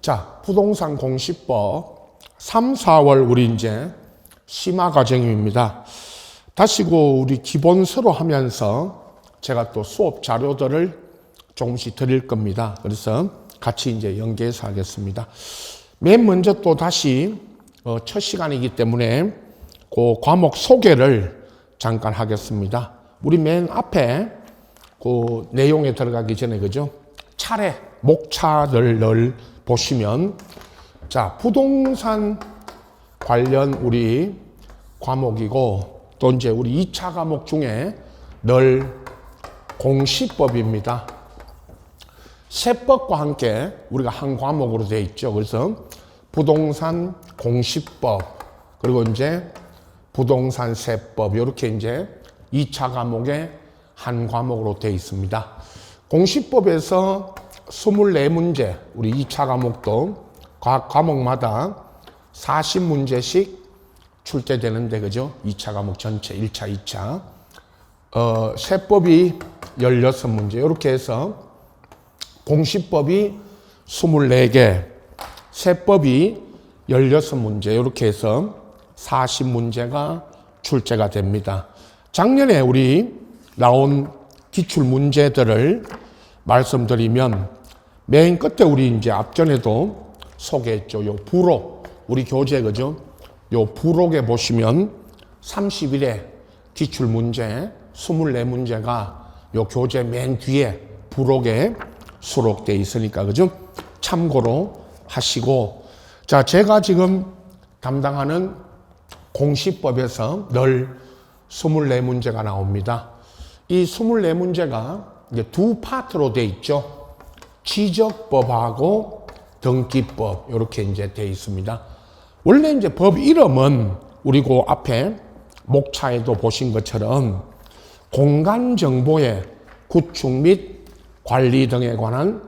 자, 부동산 공시법 3, 4월 우리 이제 심화 과정입니다. 다시고 우리 기본서로 하면서 제가 또 수업 자료들을 조금씩 드릴 겁니다. 그래서 같이 이제 연계해서 하겠습니다. 맨 먼저 또 다시 첫 시간이기 때문에 그 과목 소개를 잠깐 하겠습니다. 우리 맨 앞에 그 내용에 들어가기 전에 그죠? 차례 목차를 보시면 자, 부동산 관련 우리 과목이고 또 이제 우리 2차 과목 중에 늘 공시법입니다. 세법과 함께 우리가 한 과목으로 되어 있죠. 그래서 부동산 공시법 그리고 이제 부동산 세법 이렇게 이제 2차 과목의 한 과목으로 되어 있습니다. 공시법에서 24문제, 우리 2차 과목도 각 과목마다 40문제씩 출제되는데, 그죠? 2차 과목 전체, 1차, 2차. 세법이 16문제, 이렇게 해서 공시법이 24개, 세법이 16문제, 이렇게 해서 40문제가 출제가 됩니다. 작년에 우리 나온 기출 문제들을 말씀드리면 맨 끝에 우리 이제 앞전에도 소개했죠. 요 부록, 우리 교재 그죠? 요 부록에 보시면 30일에 기출 문제 24문제가 요 교재 맨 뒤에 부록에 수록되어 있으니까 그죠? 참고로 하시고, 자, 제가 지금 담당하는 공시법에서 늘 24문제가 나옵니다. 이 24문제가 이제 두 파트로 되어 있죠. 지적법하고 등기법 이렇게 이제 되어 있습니다. 원래 이제 법 이름은 우리 그 앞에 목차에도 보신 것처럼 공간 정보의 구축 및 관리 등에 관한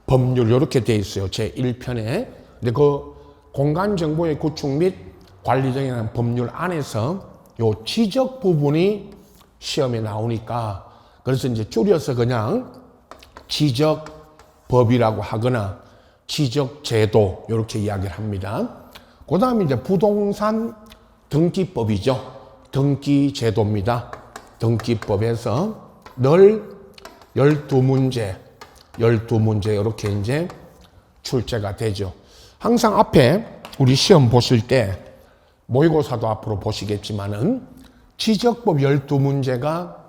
법률 이렇게 되어 있어요. 제 1편에. 근데 그 공간 정보의 구축 및 관리 등에 관한 법률 안에서 요 지적 부분이 시험에 나오니까 그래서 이제 줄여서 그냥 지적법이라고 하거나 지적제도 이렇게 이야기를 합니다. 그 다음에 이제 부동산 등기법이죠. 등기제도입니다. 등기법에서 늘 12문제 이렇게 이제 출제가 되죠. 항상 앞에 우리 시험 보실 때 모의고사도 앞으로 보시겠지만은 지적법 12문제가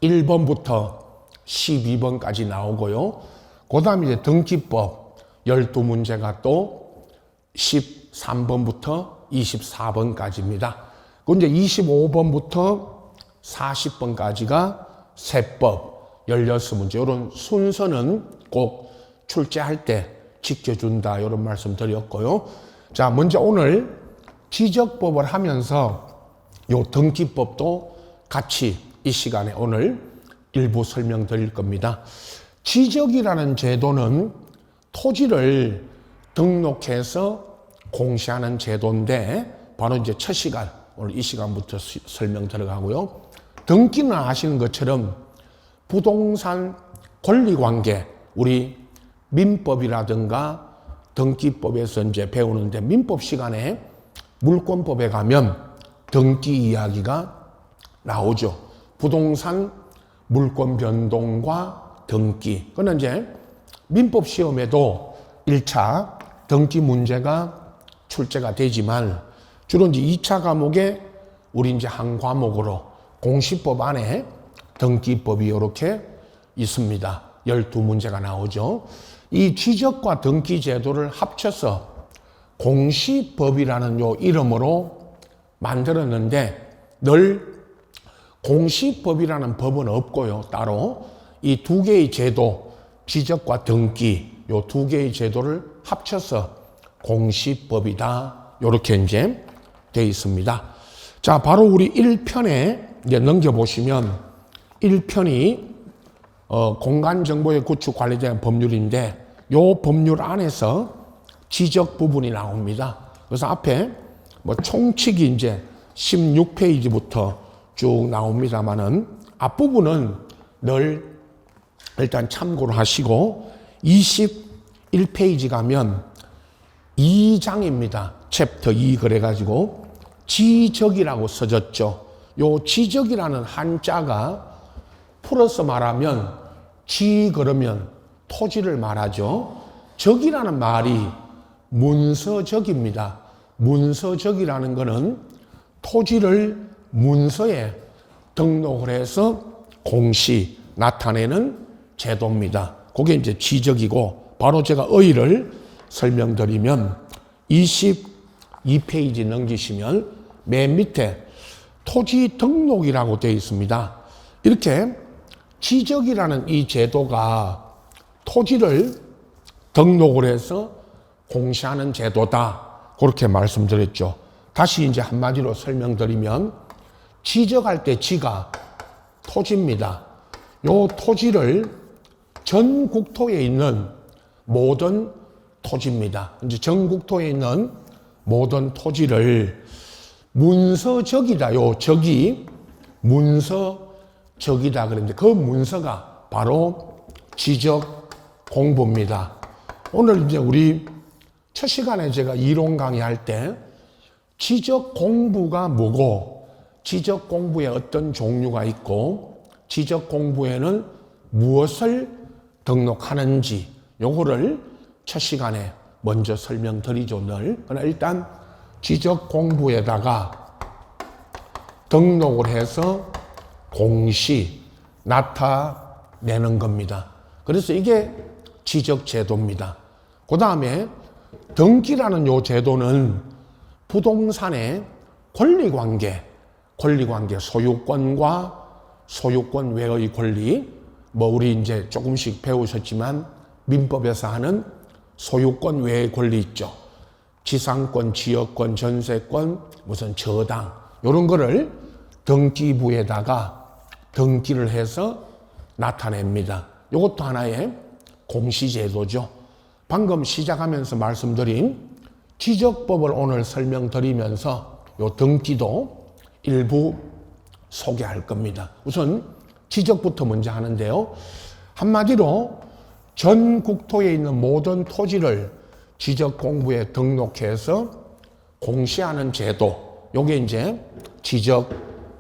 1번부터 12번까지 나오고요. 그 다음에 이제 등기법 12문제가 또 13번부터 24번까지입니다. 그 이제 25번부터 40번까지가 세법 16문제. 이런 순서는 꼭 출제할 때 지켜준다. 이런 말씀 드렸고요. 자, 먼저 오늘 지적법을 하면서 요 등기법도 같이 이 시간에 오늘 일부 설명드릴 겁니다. 지적이라는 제도는 토지를 등록해서 공시하는 제도인데 바로 이제 첫 시간, 오늘 이 시간부터 설명 들어가고요. 등기는 아시는 것처럼 부동산 권리관계, 우리 민법이라든가 등기법에서 이제 배우는데 민법 시간에 물권법에 가면 등기 이야기가 나오죠. 부동산 물권 변동과 등기. 그건 이제 민법 시험에도 1차 등기 문제가 출제가 되지만 주로 이제 2차 과목에 우리 이제 한 과목으로 공시법 안에 등기법이 이렇게 있습니다. 12문제가 나오죠. 이 지적과 등기 제도를 합쳐서 공시법이라는 요 이름으로 만들었는데 늘 공시법이라는 법은 없고요. 따로 이 두 개의 제도, 지적과 등기 요 두 개의 제도를 합쳐서 공시법이다. 요렇게 이제 되어 있습니다. 자, 바로 우리 1편에 이제 넘겨보시면 1편이 공간 정보의 구축 관리에 대한 법률인데 요 법률 안에서 지적 부분이 나옵니다. 그래서 앞에 뭐 총칙이 이제 16페이지부터 쭉 나옵니다만은 앞부분은 늘 일단 참고를 하시고 21페이지 가면 2장입니다. 챕터 2 그래가지고 지적이라고 써졌죠. 요 지적이라는 한자가 풀어서 말하면 지 그러면 토지를 말하죠. 적이라는 말이 문서적입니다. 문서적이라는 것은 토지를 문서에 등록을 해서 공시 나타내는 제도입니다. 그게 이제 지적이고, 바로 제가 의의를 설명드리면 22페이지 넘기시면 맨 밑에 토지 등록이라고 되어 있습니다. 이렇게 지적이라는 이 제도가 토지를 등록을 해서 공시하는 제도다, 그렇게 말씀드렸죠. 다시 이제 한마디로 설명드리면 지적할 때 지가 토지입니다. 요 토지를 전 국토에 있는 모든 토지입니다. 이제 전 국토에 있는 모든 토지를 문서적이다. 요 적이 문서적이다 그랬는데 그 문서가 바로 지적 공부입니다. 오늘 이제 우리 첫 시간에 제가 이론 강의할 때 지적 공부가 뭐고, 지적 공부에 어떤 종류가 있고, 지적 공부에는 무엇을 등록하는지, 요거를 첫 시간에 먼저 설명드리죠, 늘. 그러나 일단 지적 공부에다가 등록을 해서 공시, 나타내는 겁니다. 그래서 이게 지적 제도입니다. 그 다음에 등기라는 요 제도는 부동산의 권리관계, 소유권과 소유권 외의 권리, 우리 이제 조금씩 배우셨지만 민법에서 하는 소유권 외의 권리 있죠. 지상권, 지역권, 전세권, 무슨 저당, 이런 거를 등기부에다가 등기를 해서 나타냅니다. 이것도 하나의 공시제도죠. 방금 시작하면서 말씀드린 지적법을 오늘 설명드리면서 요 등기도 일부 소개할 겁니다. 우선 지적부터 먼저 하는데요. 한마디로 전 국토에 있는 모든 토지를 지적 공부에 등록해서 공시하는 제도, 요게 이제 지적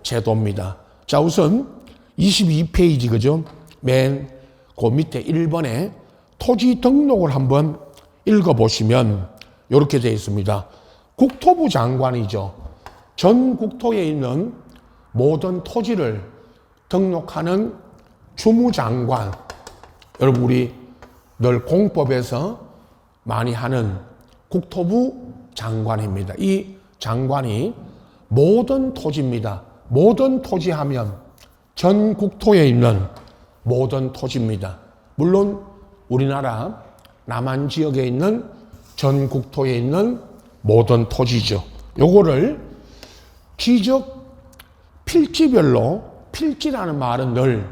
제도입니다. 자, 우선 22페이지 그죠? 맨 그 밑에 1번에 토지 등록을 한번 읽어보시면 이렇게 되어 있습니다. 국토부 장관이죠. 전 국토에 있는 모든 토지를 등록하는 주무장관. 여러분, 우리 늘 공법에서 많이 하는 국토부 장관입니다. 이 장관이 모든 토지입니다. 모든 토지 하면 전 국토에 있는 모든 토지입니다. 물론 우리나라 남한 지역에 있는 전 국토에 있는 모든 토지죠. 요거를 지적 필지별로, 필지라는 말은 늘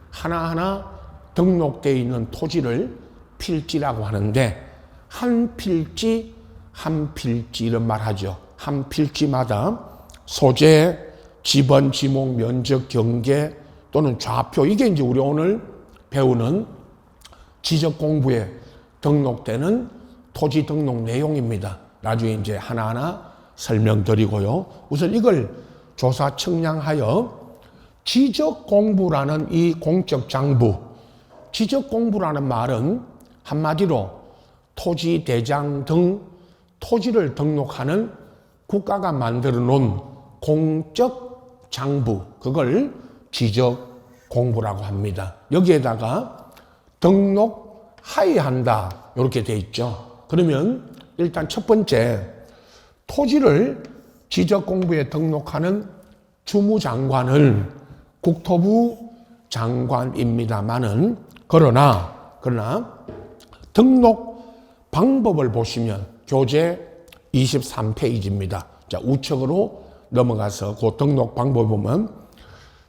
하나하나 등록되어 있는 토지를 필지라고 하는데, 한 필지, 한 필지 이런 말 하죠. 한 필지마다 소재, 지번, 지목, 면적, 경계 또는 좌표, 이게 이제 우리 오늘 배우는 지적 공부에 등록되는 토지 등록 내용입니다. 나중에 이제 하나하나 설명드리고요. 우선 이걸 조사 측량하여 지적 공부라는 이 공적 장부, 지적 공부라는 말은 한마디로 토지 대장 등 토지를 등록하는 국가가 만들어 놓은 공적 장부, 그걸 지적 공부라고 합니다. 여기에다가 등록하여야 한다, 이렇게 돼 있죠. 그러면 일단 첫 번째, 토지를 지적 공부에 등록하는 주무장관은 국토부 장관입니다만은, 그러나 등록 방법을 보시면 교재 23페이지입니다. 자, 우측으로 넘어가서 그 등록 방법 보면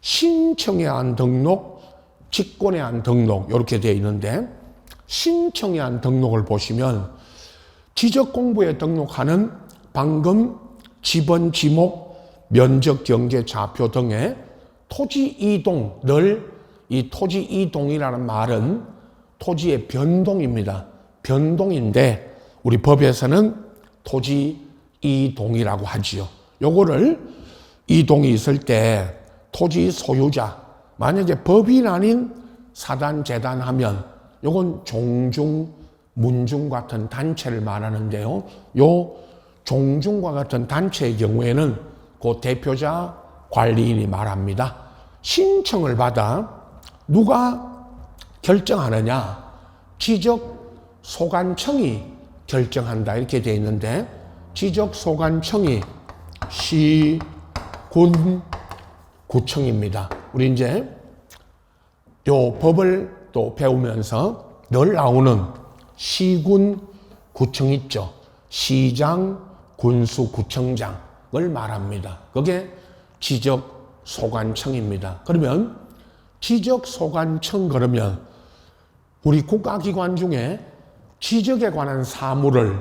신청에 한 등록, 직권에 한 등록 이렇게 되어 있는데, 신청에 한 등록을 보시면 지적 공부에 등록하는 방금 지번, 지목, 면적, 경계, 좌표 등의 토지 이동, 늘 이 토지 이동이라는 말은 토지의 변동입니다. 변동인데 우리 법에서는 토지 이동이라고 하지요. 요거를 이동이 있을 때 토지 소유자, 만약에 법인 아닌 사단, 재단 하면 요건 종중, 문중 같은 단체를 말하는데요. 요 종중과 같은 단체의 경우에는 그 대표자, 관리인이 말합니다. 신청을 받아 누가 결정하느냐? 지적소관청이 결정한다 이렇게 되어 있는데, 지적소관청이 시, 군, 구청입니다. 우리 이제 요 법을 또 배우면서 늘 나오는 시군, 구청 있죠. 시장, 군수, 구청장을 말합니다. 그게 지적소관청입니다. 그러면 지적소관청 그러면 우리 국가기관 중에 지적에 관한 사무를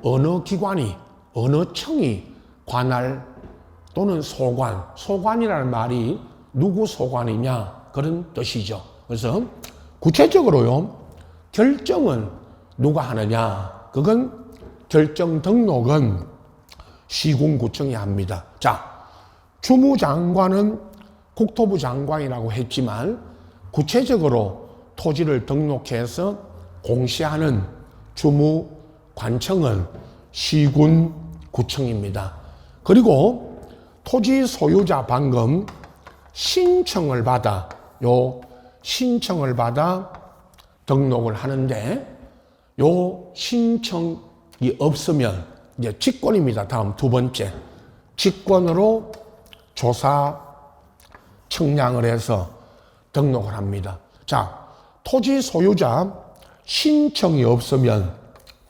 어느 기관이, 어느 청이 관할 또는 소관, 소관이라는 말이 누구 소관이냐 그런 뜻이죠. 그래서 구체적으로요, 결정은 누가 하느냐? 그건 결정 등록은 시군구청이 합니다. 자, 주무장관은 국토부 장관이라고 했지만 구체적으로 토지를 등록해서 공시하는 주무관청은 시군구청입니다. 그리고 토지 소유자 방금 신청을 받아 등록을 하는데, 요 신청이 없으면 이제 직권입니다. 다음 두 번째, 직권으로 조사 청량을 해서 등록을 합니다. 자, 토지 소유자 신청이 없으면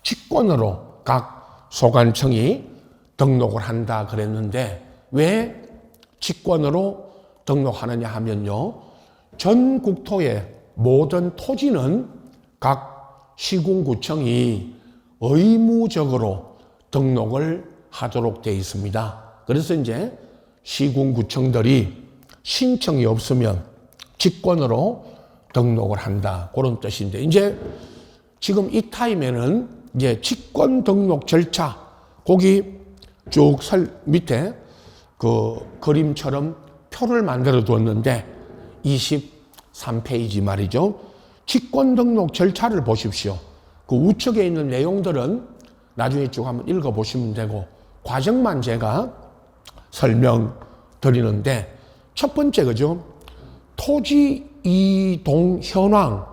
직권으로 각 소관청이 등록을 한다 그랬는데, 왜 직권으로 등록하느냐 하면요, 전 국토의 모든 토지는 각 시군구청이 의무적으로 등록을 하도록 되어 있습니다. 그래서 이제 시군구청들이 신청이 없으면 직권으로 등록을 한다, 그런 뜻인데, 이제 지금 이 타임에는 이제 직권 등록 절차, 거기 쭉 밑에 그 그림처럼 표를 만들어 두었는데 23페이지 말이죠. 직권 등록 절차를 보십시오. 그 우측에 있는 내용들은 나중에 쭉 한번 읽어보시면 되고, 과정만 제가 설명드리는데, 첫 번째 그죠? 토지 이동 현황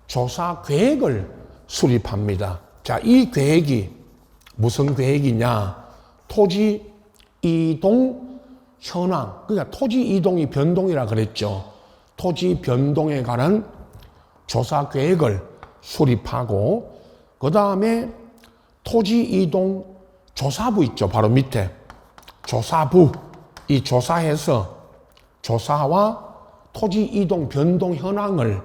조사 계획을 수립합니다. 자, 이 계획이 무슨 계획이냐? 토지 이동 현황, 그러니까 토지 이동이 변동이라 그랬죠. 토지 변동에 관한 조사 계획을 수립하고, 그 다음에 토지 이동 조사부 있죠. 바로 밑에 조사부, 이 조사해서 조사와 토지 이동 변동 현황을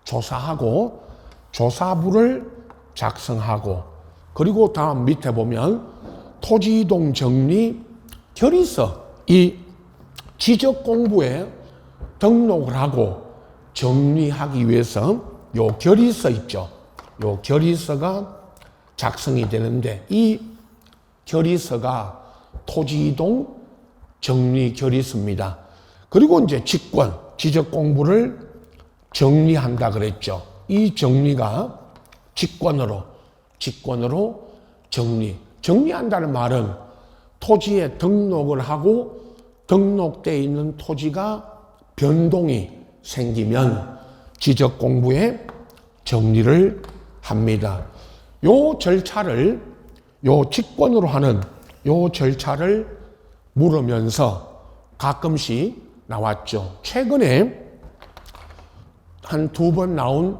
조사하고 조사부를 작성하고, 그리고 다음 밑에 보면 토지 이동 정리 결의서, 이 지적 공부에 등록을 하고 정리하기 위해서 요 결의서 있죠. 요 결의서가 작성이 되는데, 이 결의서가 토지 이동 정리 결의서입니다. 그리고 이제 직권, 지적 공부를 정리한다 그랬죠. 이 정리가 직권으로 정리한다는 말은 토지에 등록을 하고 등록되어 있는 토지가 변동이 생기면 지적 공부에 정리를 합니다. 요 절차를, 요 직권으로 하는 요 절차를 물으면서 가끔씩 나왔죠. 최근에 한 두 번 나온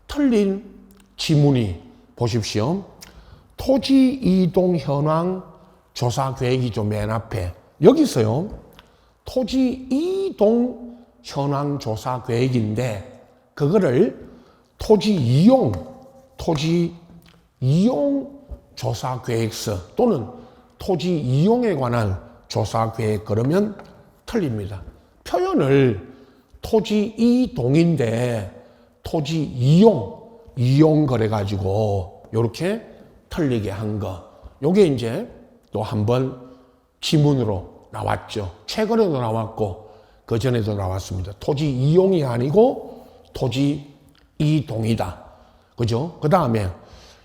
틀린 지문이 보십시오. 토지 이동 현황 조사 계획이죠. 맨 앞에. 여기서요, 토지 이동 현황 조사 계획인데, 그거를 토지 이용 조사 계획서 또는 토지 이용에 관한 조사 계획 그러면 틀립니다. 표현을 토지 이동인데 토지 이용 그래가지고 이렇게 틀리게 한 거, 요게 이제 또 한번 지문으로 나왔죠. 최근에도 나왔고 그 전에도 나왔습니다. 토지 이용이 아니고 토지 이동이다. 그죠? 그 다음에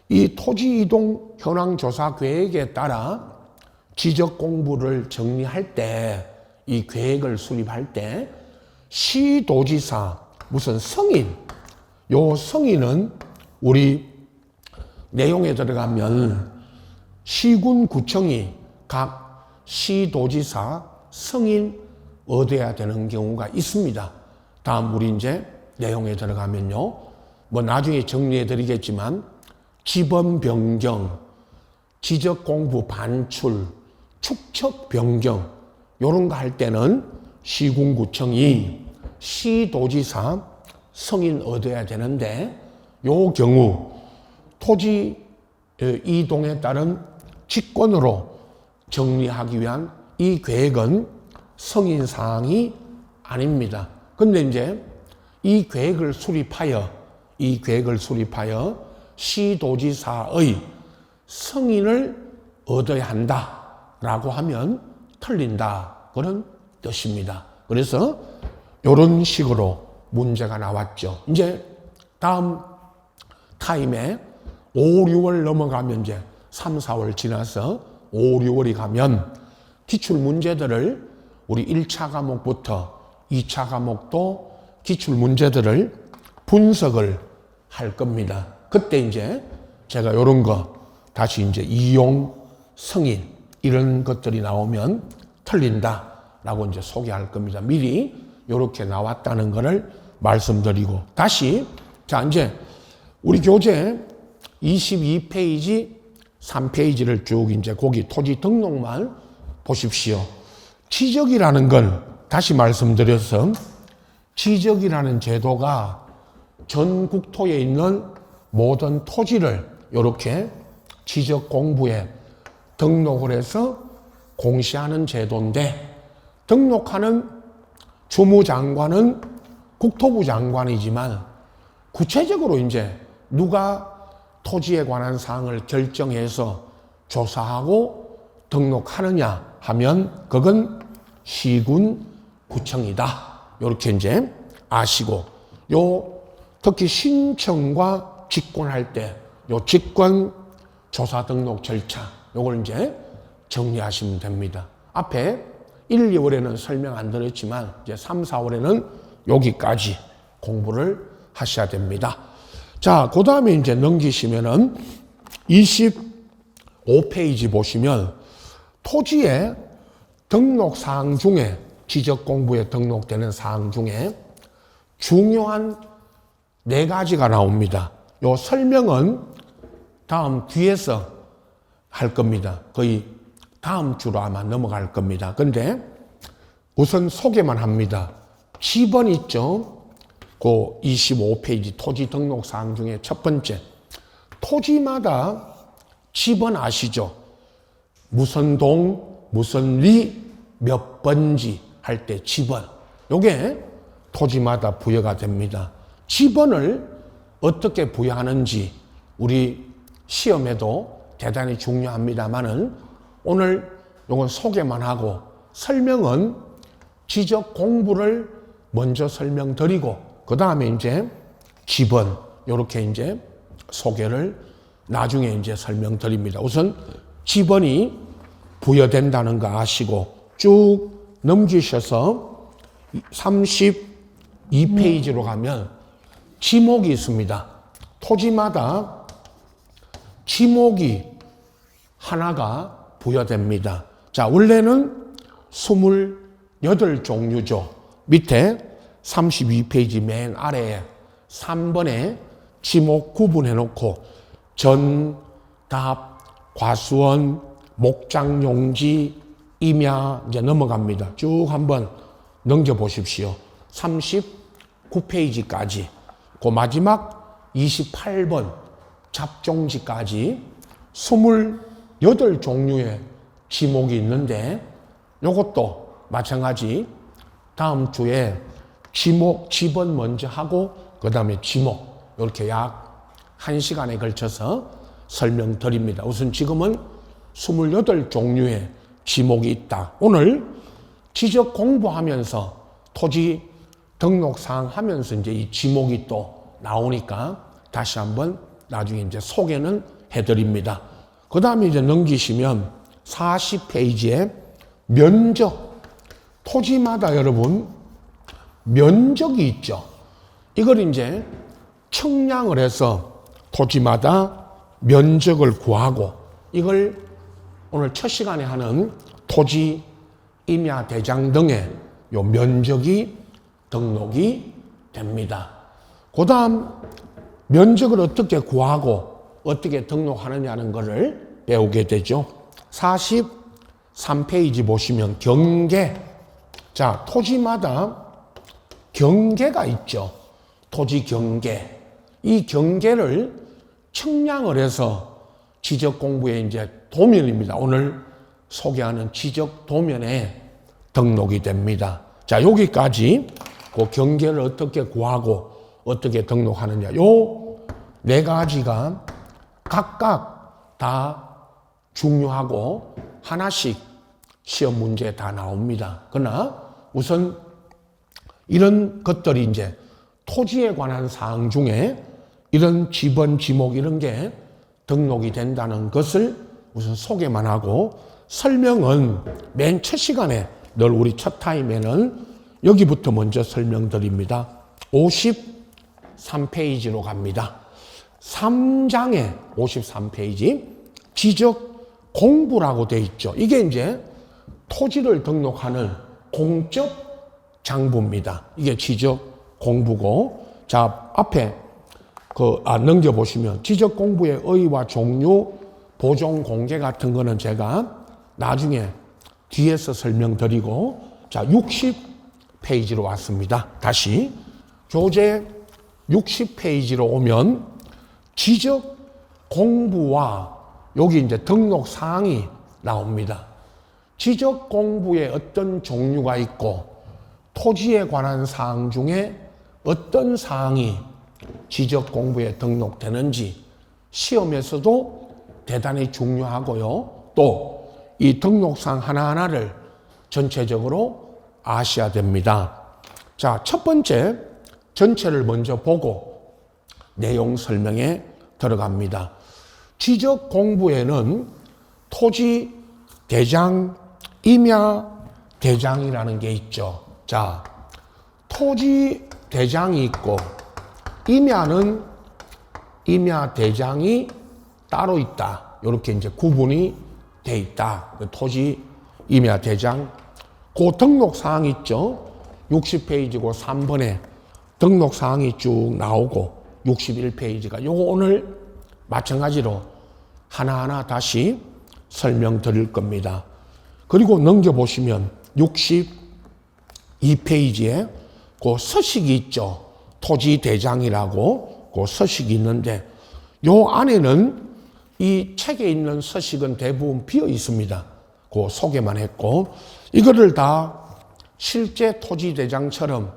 이 토지 이동 현황 조사 계획에 따라 지적 공부를 정리할 때, 이 계획을 수립할 때 시도지사 무슨 성인, 요 성인은 우리 내용에 들어가면 시군구청이 각 시도지사 성인 얻어야 되는 경우가 있습니다. 다음 우리 이제 내용에 들어가면요. 뭐 나중에 정리해 드리겠지만 지번 변경, 지적 공부 반출, 축척 변경 요런 거 할 때는 시군구청이 시도지사 성인 얻어야 되는데 요 경우 토지 이동에 따른 직권으로 정리하기 위한 이 계획은 성인 사항이 아닙니다. 근데 이제 이 계획을 수립하여 시도지사의 승인을 얻어야 한다라고 하면 틀린다. 그런 뜻입니다. 그래서 이런 식으로 문제가 나왔죠. 이제 다음 타임에 5, 6월 넘어가면 이제 3, 4월 지나서 5, 6월이 가면 기출 문제들을 우리 1차 과목부터 2차 과목도 기출 문제들을 분석을 할 겁니다. 그때 이제 제가 이런 거 다시 이제 이용, 승인 이런 것들이 나오면 틀린다라고 이제 소개할 겁니다. 미리 이렇게 나왔다는 것을 말씀드리고 다시 자 이제 우리 교재 22페이지 3페이지를 쭉 이제 거기 토지 등록만 보십시오. 지적이라는 건 다시 말씀드려서 지적이라는 제도가 전 국토에 있는 모든 토지를 이렇게 지적 공부에 등록을 해서 공시하는 제도인데 등록하는 주무장관은 국토부 장관이지만 구체적으로 이제 누가 토지에 관한 사항을 결정해서 조사하고 등록하느냐 하면 그건 시군 구청이다. 이렇게 이제 아시고 특히 신청과 직권할 때 직권 조사 등록 절차 요걸 이제 정리하시면 됩니다. 앞에 1, 2월에는 설명 안 드렸지만 이제 3, 4월에는 여기까지 공부를 하셔야 됩니다. 자, 그 다음에 이제 넘기시면은 25페이지 보시면 토지의 등록 사항 중에 지적 공부에 등록되는 사항 중에 중요한 4가지가 나옵니다. 요 설명은 다음 뒤에서 할 겁니다. 거의 다음 주로 아마 넘어갈 겁니다. 근데 우선 소개만 합니다. 지번 있죠? 그 25페이지 토지 등록 사항 중에 첫 번째. 토지마다 지번 아시죠? 무슨 동, 무슨 리, 몇 번지 할 때 지번. 요게 토지마다 부여가 됩니다. 지번을 어떻게 부여하는지 우리 시험에도 대단히 중요합니다만은 오늘 요건 소개만 하고 설명은 지적 공부를 먼저 설명드리고 그 다음에 이제 지번 요렇게 이제 소개를 나중에 이제 설명드립니다. 우선 지번이 부여된다는 거 아시고 쭉 넘기셔서 32페이지로 가면 지목이 있습니다. 토지마다 지목이 하나가 부여됩니다. 자, 원래는 28종류죠. 밑에 32페이지 맨 아래에 3번에 지목 구분해 놓고 전, 답, 과수원, 목장용지, 임야 이제 넘어갑니다. 쭉 한번 넘겨보십시오. 39페이지까지 그 마지막 28번 잡종지까지 28종류의 지목이 있는데 이것도 마찬가지 다음 주에 지목, 지번 먼저 하고 그 다음에 지목 이렇게 약 1시간에 걸쳐서 설명드립니다. 우선 지금은 28종류의 지목이 있다. 오늘 지적 공부하면서 토지 등록사항 하면서 이제 이 지목이 또 나오니까 다시 한번 나중에 이제 소개는 해드립니다. 그 다음에 이제 넘기시면 40페이지에 면적, 토지마다 여러분 면적이 있죠. 이걸 이제 측량을 해서 토지마다 면적을 구하고 이걸 오늘 첫 시간에 하는 토지 임야 대장 등의 요 면적이 등록이 됩니다. 그 다음 면적을 어떻게 구하고 어떻게 등록하느냐는 것을 배우게 되죠. 43페이지 보시면 경계. 자, 토지마다 경계가 있죠. 토지 경계. 이 경계를 측량을 해서 지적 공부의 이제 도면입니다. 오늘 소개하는 지적 도면에 등록이 됩니다. 자, 여기까지 그 경계를 어떻게 구하고 어떻게 등록하느냐. 요 네 가지가 각각 다 중요하고 하나씩 시험 문제에 다 나옵니다. 그러나 우선 이런 것들이 이제 토지에 관한 사항 중에 이런 지번, 지목 이런 게 등록이 된다는 것을 우선 소개만 하고 설명은 맨 첫 시간에 늘 우리 첫 타임에는 여기부터 먼저 설명드립니다. 53페이지로 갑니다. 3장에 53페이지 지적 공부라고 돼 있죠. 이게 이제 토지를 등록하는 공적 장부입니다. 이게 지적 공부고, 자, 앞에 넘겨보시면 지적 공부의 의의와 종류, 보존 공개 같은 거는 제가 나중에 뒤에서 설명드리고, 자, 60페이지로 왔습니다. 다시 교재 60페이지로 오면 지적 공부와 여기 이제 등록 사항이 나옵니다. 지적 공부에 어떤 종류가 있고 토지에 관한 사항 중에 어떤 사항이 지적 공부에 등록되는지 시험에서도 대단히 중요하고요. 또 이 등록사항 하나하나를 전체적으로 아셔야 됩니다. 자, 첫 번째 전체를 먼저 보고 내용 설명에 들어갑니다. 지적 공부에는 토지 대장, 임야 대장이라는 게 있죠. 자, 토지 대장이 있고 임야는 임야 대장이 따로 있다. 이렇게 이제 구분이 돼 있다. 토지 임야 대장. 그 등록 사항 있죠. 60페이지고 3번에 등록 사항이 쭉 나오고 61페이지가 요거 오늘 마찬가지로 하나하나 다시 설명드릴 겁니다. 그리고 넘겨보시면 62페이지에 그 서식이 있죠. 토지 대장이라고 그 서식이 있는데 요 안에는 이 책에 있는 서식은 대부분 비어 있습니다. 그 소개만 했고 이거를 다 실제 토지 대장처럼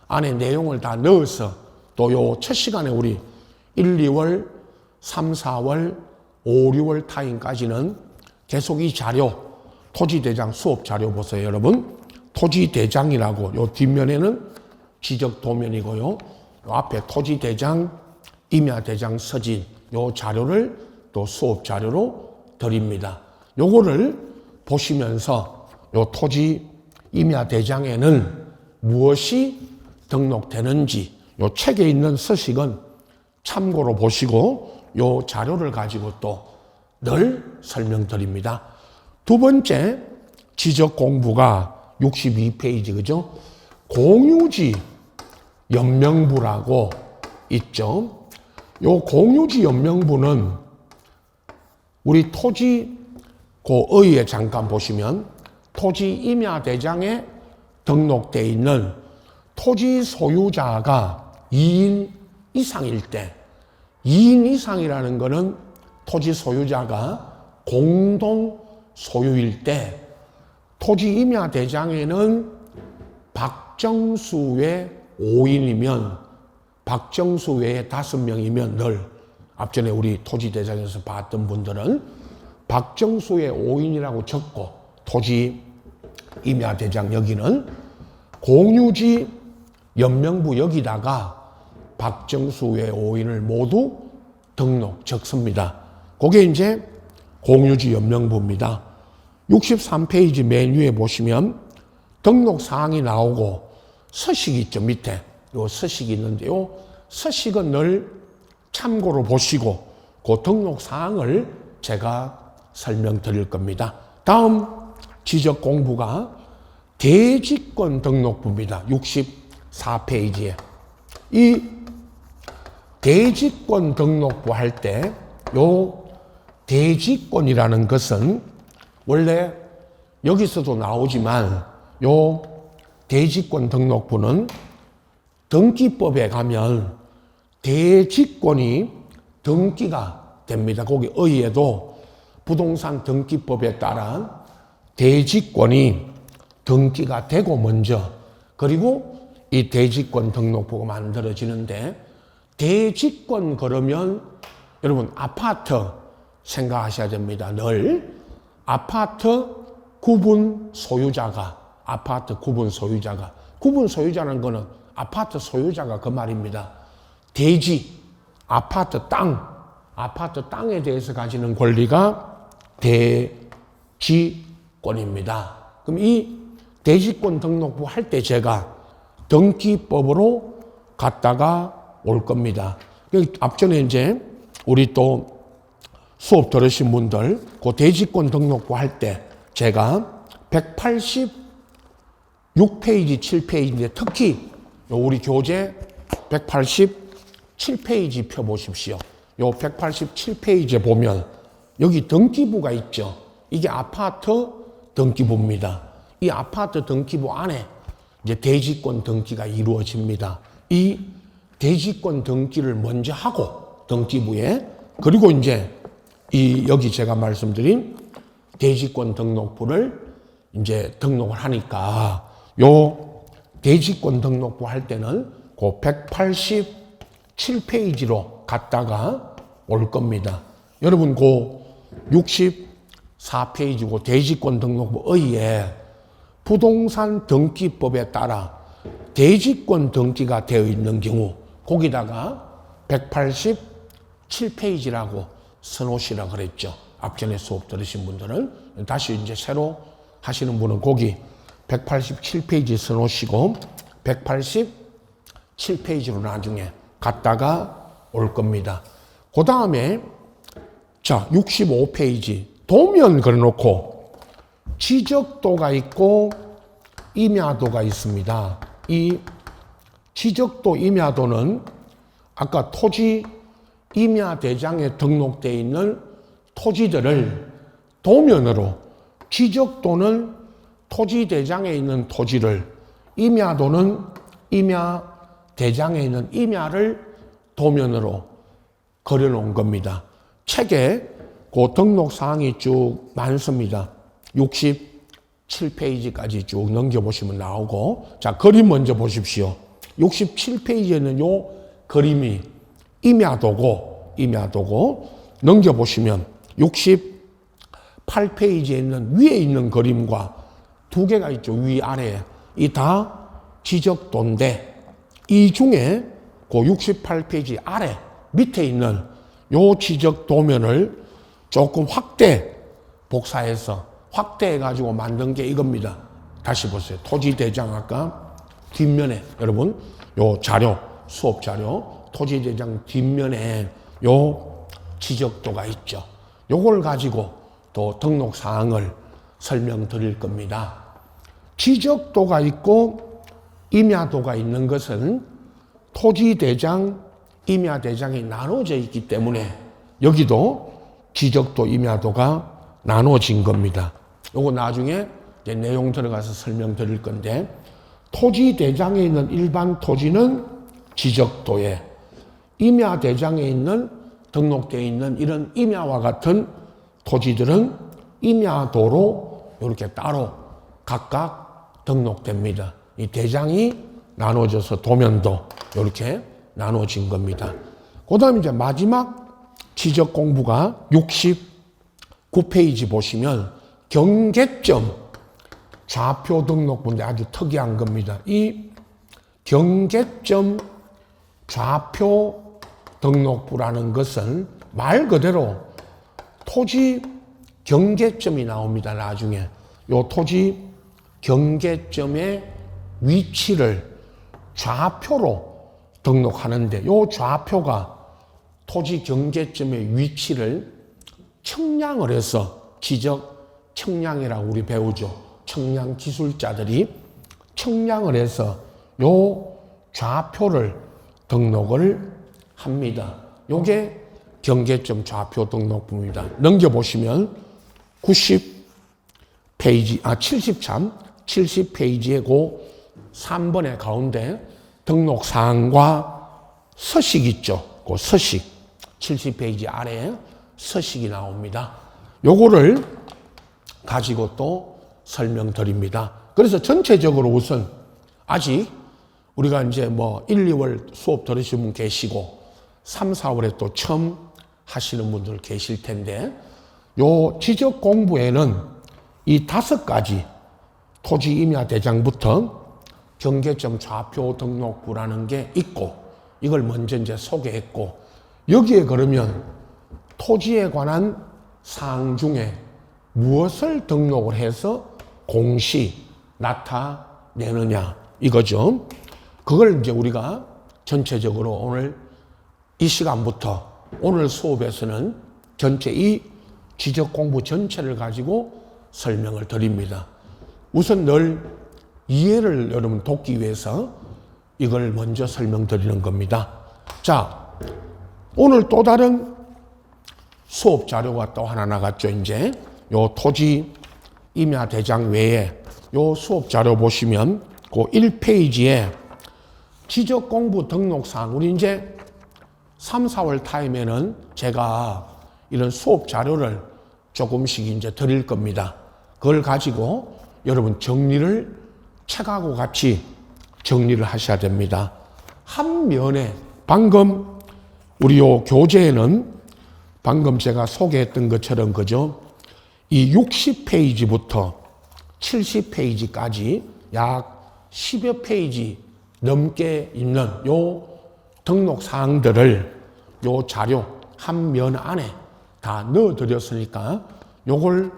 안에 내용을 다 넣어서 또 요 첫 시간에 우리 1, 2월, 3, 4월, 5, 6월 타임까지는 계속 이 자료, 토지대장 수업 자료 보세요, 여러분. 토지대장이라고, 요 뒷면에는 지적도면이고요. 요 앞에 토지대장, 임야대장 서진, 요 자료를 또 수업 자료로 드립니다. 요거를 보시면서 요 토지, 임야대장에는 무엇이 등록되는지 요 책에 있는 서식은 참고로 보시고 요 자료를 가지고 또 늘 설명드립니다. 두 번째 지적 공부가 62페이지 그죠? 공유지 연명부라고 있죠. 요 공유지 연명부는 우리 토지 그 의에 잠깐 보시면 토지 임야 대장에 등록되어 있는 토지 소유자가 2인 이상일 때, 2인 이상이라는 것은 토지 소유자가 공동 소유일 때, 토지 임야 대장에는 박정수 외 5인이면 박정수 외에 5명이면 늘 앞전에 우리 토지 대장에서 봤던 분들은 박정수의 오인이라고 적고 토지 임야대장 여기는 공유지 연명부 여기다가 박정수의 오인을 모두 등록 적습니다. 그게 이제 공유지 연명부입니다. 63페이지 맨 위에 보시면 등록 사항이 나오고 서식이 있죠. 밑에 요 서식이 있는데요. 서식은 늘 참고로 보시고 그 등록 사항을 제가 설명드릴 겁니다. 다음 지적 공부가 대지권 등록부입니다. 64페이지에 이 대지권 등록부 할 때 요 대지권이라는 것은 원래 여기서도 나오지만 요 대지권 등록부는 등기법에 가면 대지권이 등기가 됩니다. 거기 의에도 부동산 등기법에 따라 대지권이 등기가 되고 먼저 그리고 이 대지권 등록부가 만들어지는데 대지권 그러면 여러분 아파트 생각하셔야 됩니다. 늘 아파트 구분 소유자가 구분 소유자는 거는 아파트 소유자가 그 말입니다. 대지 아파트 땅에 대해서 가지는 권리가 대지권입니다. 그럼 이 대지권 등록부 할 때 제가 등기법으로 갔다가 올 겁니다. 앞전에 이제 우리 또 수업 들으신 분들 그 대지권 등록부 할 때 제가 186페이지 7페이지인데 특히 우리 교재 187페이지 펴보십시오. 요 187페이지에 보면 여기 등기부가 있죠. 이게 아파트 등기부입니다. 이 아파트 등기부 안에 이제 대지권 등기가 이루어집니다. 이 대지권 등기를 먼저 하고 등기부에 그리고 이제 이 여기 제가 말씀드린 대지권 등록부를 이제 등록을 하니까 요 대지권 등록부 할 때는 그 187페이지로 갔다가 올 겁니다. 여러분 그 64페이지고 대지권 등록부 의에 부동산 등기법에 따라 대지권 등기가 되어 있는 경우 거기다가 187페이지라고 써놓으시라 그랬죠. 앞전에 수업 들으신 분들은 다시 이제 새로 하시는 분은 거기 187페이지 써놓으시고 187페이지로 나중에 갔다가 올 겁니다. 그 다음에 자 65페이지 도면 그려놓고 지적도가 있고 임야도가 있습니다. 이 지적도 임야도는 아까 토지 임야대장에 등록되어 있는 토지들을 도면으로 지적도는 토지대장에 있는 토지를 임야도는 임야대장에 있는 임야를 도면으로 그려놓은 겁니다. 책에 그 등록사항이 쭉 많습니다. 67페이지까지 쭉 넘겨보시면 나오고 자 그림 먼저 보십시오. 67페이지에는 요 그림이 임야도고 넘겨보시면 68페이지에 있는 위에 있는 그림과 두 개가 있죠. 위아래 이 다 지적도인데 이 중에 그 68페이지 아래 밑에 있는 요 지적도면을 조금 복사해서 확대해가지고 만든 게 이겁니다. 다시 보세요. 토지대장 아까 뒷면에 여러분 요 자료 수업 자료 토지대장 뒷면에 요 지적도가 있죠. 요걸 가지고 또 등록사항을 설명드릴 겁니다. 지적도가 있고 임야도가 있는 것은 토지대장, 임야대장이 나눠져 있기 때문에 여기도 지적도, 임야도가 나눠진 겁니다. 요거 나중에 이제 내용 들어가서 설명드릴 건데 토지대장에 있는 일반 토지는 지적도에 임야대장에 있는 등록되어 있는 이런 임야와 같은 토지들은 임야도로 이렇게 따로 각각 등록됩니다. 이 대장이 나눠져서 도면도 이렇게 나눠진 겁니다. 그 다음에 이제 마지막 지적 공부가 9페이지 보시면 경계점 좌표 등록부인데 아주 특이한 겁니다. 이 경계점 좌표 등록부라는 것은 말 그대로 토지 경계점이 나옵니다. 나중에 요 토지 경계점의 위치를 좌표로 등록하는데 요 좌표가 토지 경계점의 위치를 청량을 해서 지적 청량이라고 우리 배우죠. 청량 기술자들이 청량을 해서 요 좌표를 등록을 합니다. 요게 경계점 좌표 등록부입니다. 넘겨보시면 70페이지에 그 3번의 가운데 등록사항과 서식 있죠. 그 서식 70페이지 아래에 서식이 나옵니다. 요거를 가지고 또 설명드립니다. 그래서 전체적으로 우선 아직 우리가 이제 뭐 1, 2월 수업 들으신 분 계시고 3, 4월에 또 처음 하시는 분들 계실 텐데 요 지적 공부에는 이 5가지 토지 임야 대장부터 경계점 좌표 등록부라는 게 있고 이걸 먼저 이제 소개했고 여기에 그러면 토지에 관한 사항 중에 무엇을 등록을 해서 공시 나타내느냐 이거죠. 그걸 이제 우리가 전체적으로 오늘 이 시간부터 오늘 수업에서는 전체 이 지적 공부 전체를 가지고 설명을 드립니다. 우선 늘 이해를 여러분 돕기 위해서 이걸 먼저 설명드리는 겁니다. 자, 오늘 또 다른 수업 자료가 또 하나 나갔죠. 이제 요 토지 임야 대장 외에 요 수업 자료 보시면 그 1페이지에 지적 공부 등록사항 우리 이제 3, 4월 타임에는 제가 이런 수업 자료를 조금씩 이제 드릴 겁니다. 그걸 가지고 여러분 정리를 책하고 같이 정리를 하셔야 됩니다. 한 면에 방금 우리 요 교재에는 방금 제가 소개했던 것처럼 그죠? 이 60페이지부터 70페이지까지 약 10여 페이지 넘게 있는 요 등록 사항들을 요 자료 한 면 안에 다 넣어 드렸으니까 요걸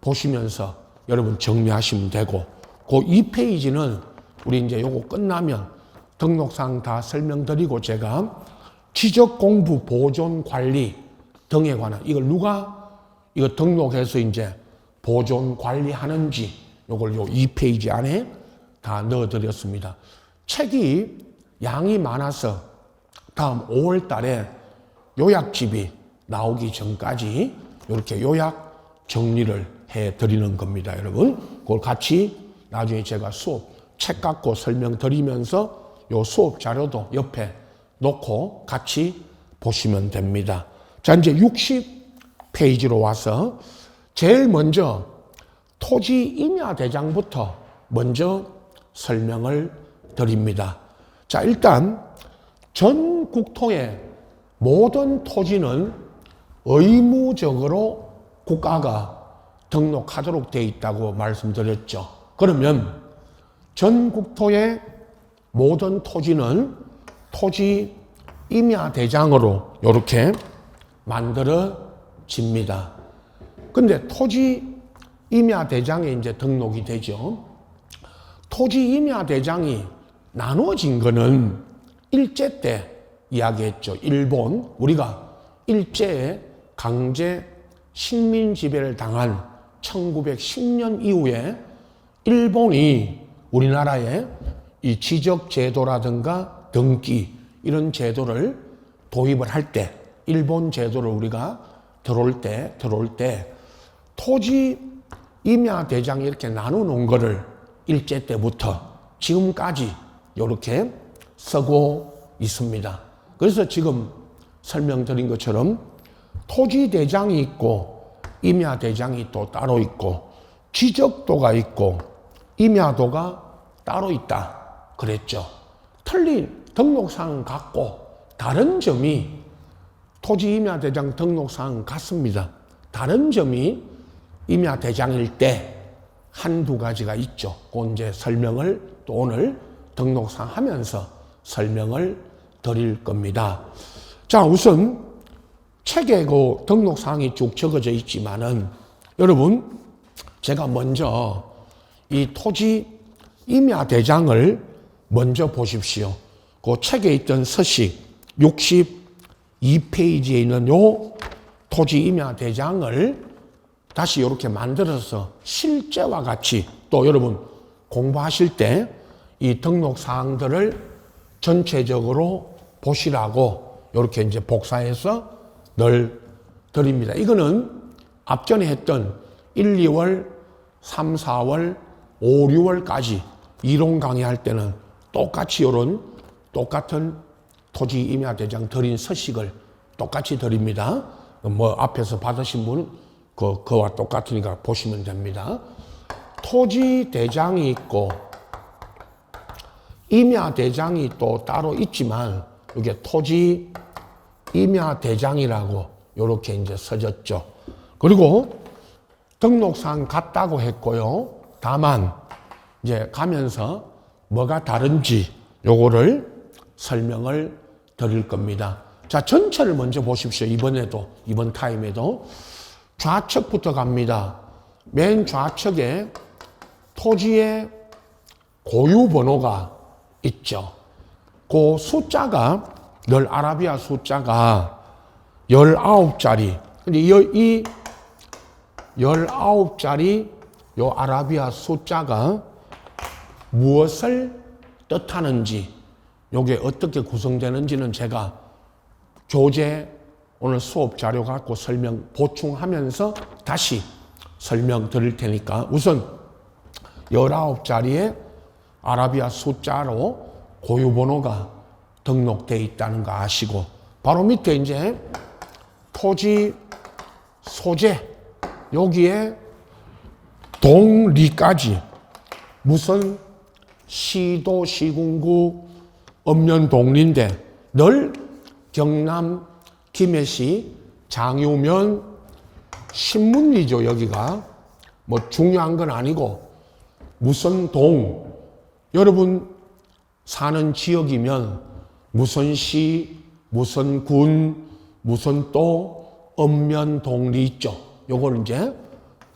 보시면서 여러분 정리하시면 되고 그 2페이지는 우리 이제 요거 끝나면 등록사항 다 설명드리고 제가 지적 공부 보존 관리 등에 관한 이걸 누가 이거 등록해서 이제 보존 관리하는지 요걸 요 2페이지 안에 다 넣어 드렸습니다. 책이 양이 많아서 다음 5월 달에 요약집이 나오기 전까지 이렇게 요약 정리를 해 드리는 겁니다, 여러분. 그걸 같이 나중에 제가 수업 책 갖고 설명드리면서 요 수업 자료도 옆에 놓고 같이 보시면 됩니다. 자, 이제 60페이지로 와서 제일 먼저 토지 임야 대장부터 먼저 설명을 드립니다. 자, 일단 전 국토의 모든 토지는 의무적으로 국가가 등록하도록 되어 있다고 말씀드렸죠. 그러면 전 국토의 모든 토지는 토지 임야 대장으로 이렇게 만들어집니다. 근데 토지 임야 대장에 이제 등록이 되죠. 토지 임야 대장이 나눠진 거는 일제 때 이야기했죠. 일본, 우리가 일제에 강제 식민 지배를 당한 1910년 이후에 일본이 우리나라에 이 지적 제도라든가 등기 이런 제도를 도입을 할 때, 일본 제도를 우리가 들어올 때 토지 임야 대장 이렇게 나눠놓은 거를 일제 때부터 지금까지 이렇게 쓰고 있습니다. 그래서 지금 설명드린 것처럼 토지 대장이 있고 임야 대장이 또 따로 있고 지적도가 있고 임야도가 따로 있다 그랬죠. 틀린 등록사항 같고 다른 점이 토지 임야 대장 등록사항 같습니다. 다른 점이 임야대장일 때 한두 가지가 있죠. 그 이제 설명을 또 오늘 등록상 하면서 설명을 드릴 겁니다. 자, 우선 책에 그 등록사항이 쭉 적어져 있지만은 여러분, 제가 먼저 이 토지 임야대장을 먼저 보십시오. 그 책에 있던 서식 62페이지에 있는 요 토지 임야대장을 다시 이렇게 만들어서 실제와 같이 또 여러분 공부하실 때 이 등록사항들을 전체적으로 보시라고 이렇게 이제 복사해서 늘 드립니다. 이거는 앞전에 했던 1, 2월, 3, 4월, 5, 6월까지 이론 강의할 때는 똑같이 이런 똑같은 토지 임야대장 드린 서식을 똑같이 드립니다. 뭐 앞에서 받으신 분은 그와 똑같으니까 보시면 됩니다. 토지 대장이 있고 임야대장이 또 따로 있지만 이게 토지 임야대장이라고 이렇게 이제 써졌죠. 그리고 등록상 같다고 했고요. 다만 이제 가면서 뭐가 다른지 요거를 설명을 드릴 겁니다. 자, 전체를 먼저 보십시오. 이번 타임에도 좌측부터 갑니다. 맨 좌측에 토지의 고유 번호가 있죠. 그 숫자가 늘 아라비아 숫자가 19자리. 근데 이 19자리 요 아라비아 숫자가 무엇을 뜻하는지, 요게 어떻게 구성되는지는 제가 교재 오늘 수업 자료 갖고 설명 보충하면서 다시 설명 드릴 테니까 우선 19자리의 아라비아 숫자로 고유번호가 등록되어 있다는 거 아시고 바로 밑에 이제 토지 소재 여기에 동리까지 무슨 시도 시군구 읍면동리인데 늘 경남 김해시 장유면 신문리죠. 여기가 뭐 중요한 건 아니고 무슨 동 여러분 사는 지역이면 무슨 시 무슨 군 무슨 또 읍면 동리 있죠. 요걸 이제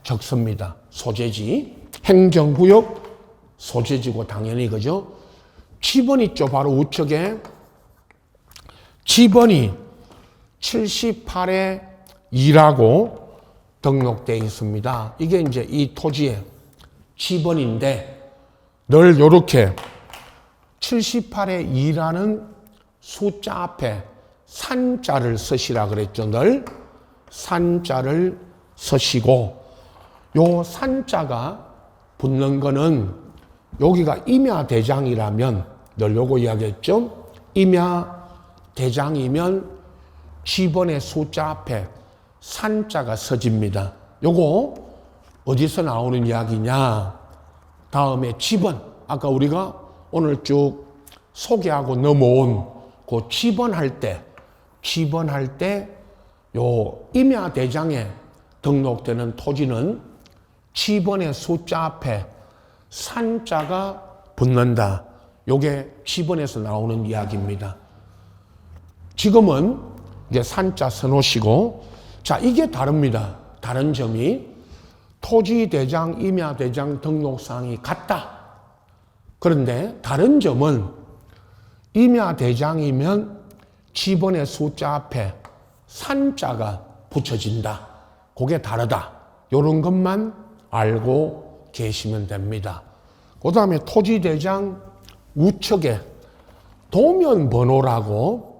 적습니다. 소재지 행정구역 소재지고 당연히 그죠. 지번 있죠. 바로 우측에 지번이 78에 2라고 등록되어 있습니다. 이게 이제 이 토지의 지번인데 늘 요렇게 78에 2라는 숫자 앞에 산자를 쓰시라 그랬죠. 늘 산자를 쓰시고 요 산자가 붙는 거는 여기가 임야대장이라면 늘 요거 이야기했죠. 임야대장이면 지번의 숫자 앞에 산자가 써집니다. 요거 어디서 나오는 이야기냐. 다음에 지번 아까 우리가 오늘 쭉 소개하고 넘어온 그 지번할 때 요 임야대장에 등록되는 토지는 지번의 숫자 앞에 산자가 붙는다. 요게 지번에서 나오는 이야기입니다. 지금은 이제 산자 써놓으시고 자 이게 다릅니다. 다른 점이 토지대장, 임야대장 등록사항이 같다. 그런데 다른 점은 임야대장이면 지번의 숫자 앞에 산자가 붙여진다. 그게 다르다. 이런 것만 알고 계시면 됩니다. 그 다음에 토지대장 우측에 도면번호라고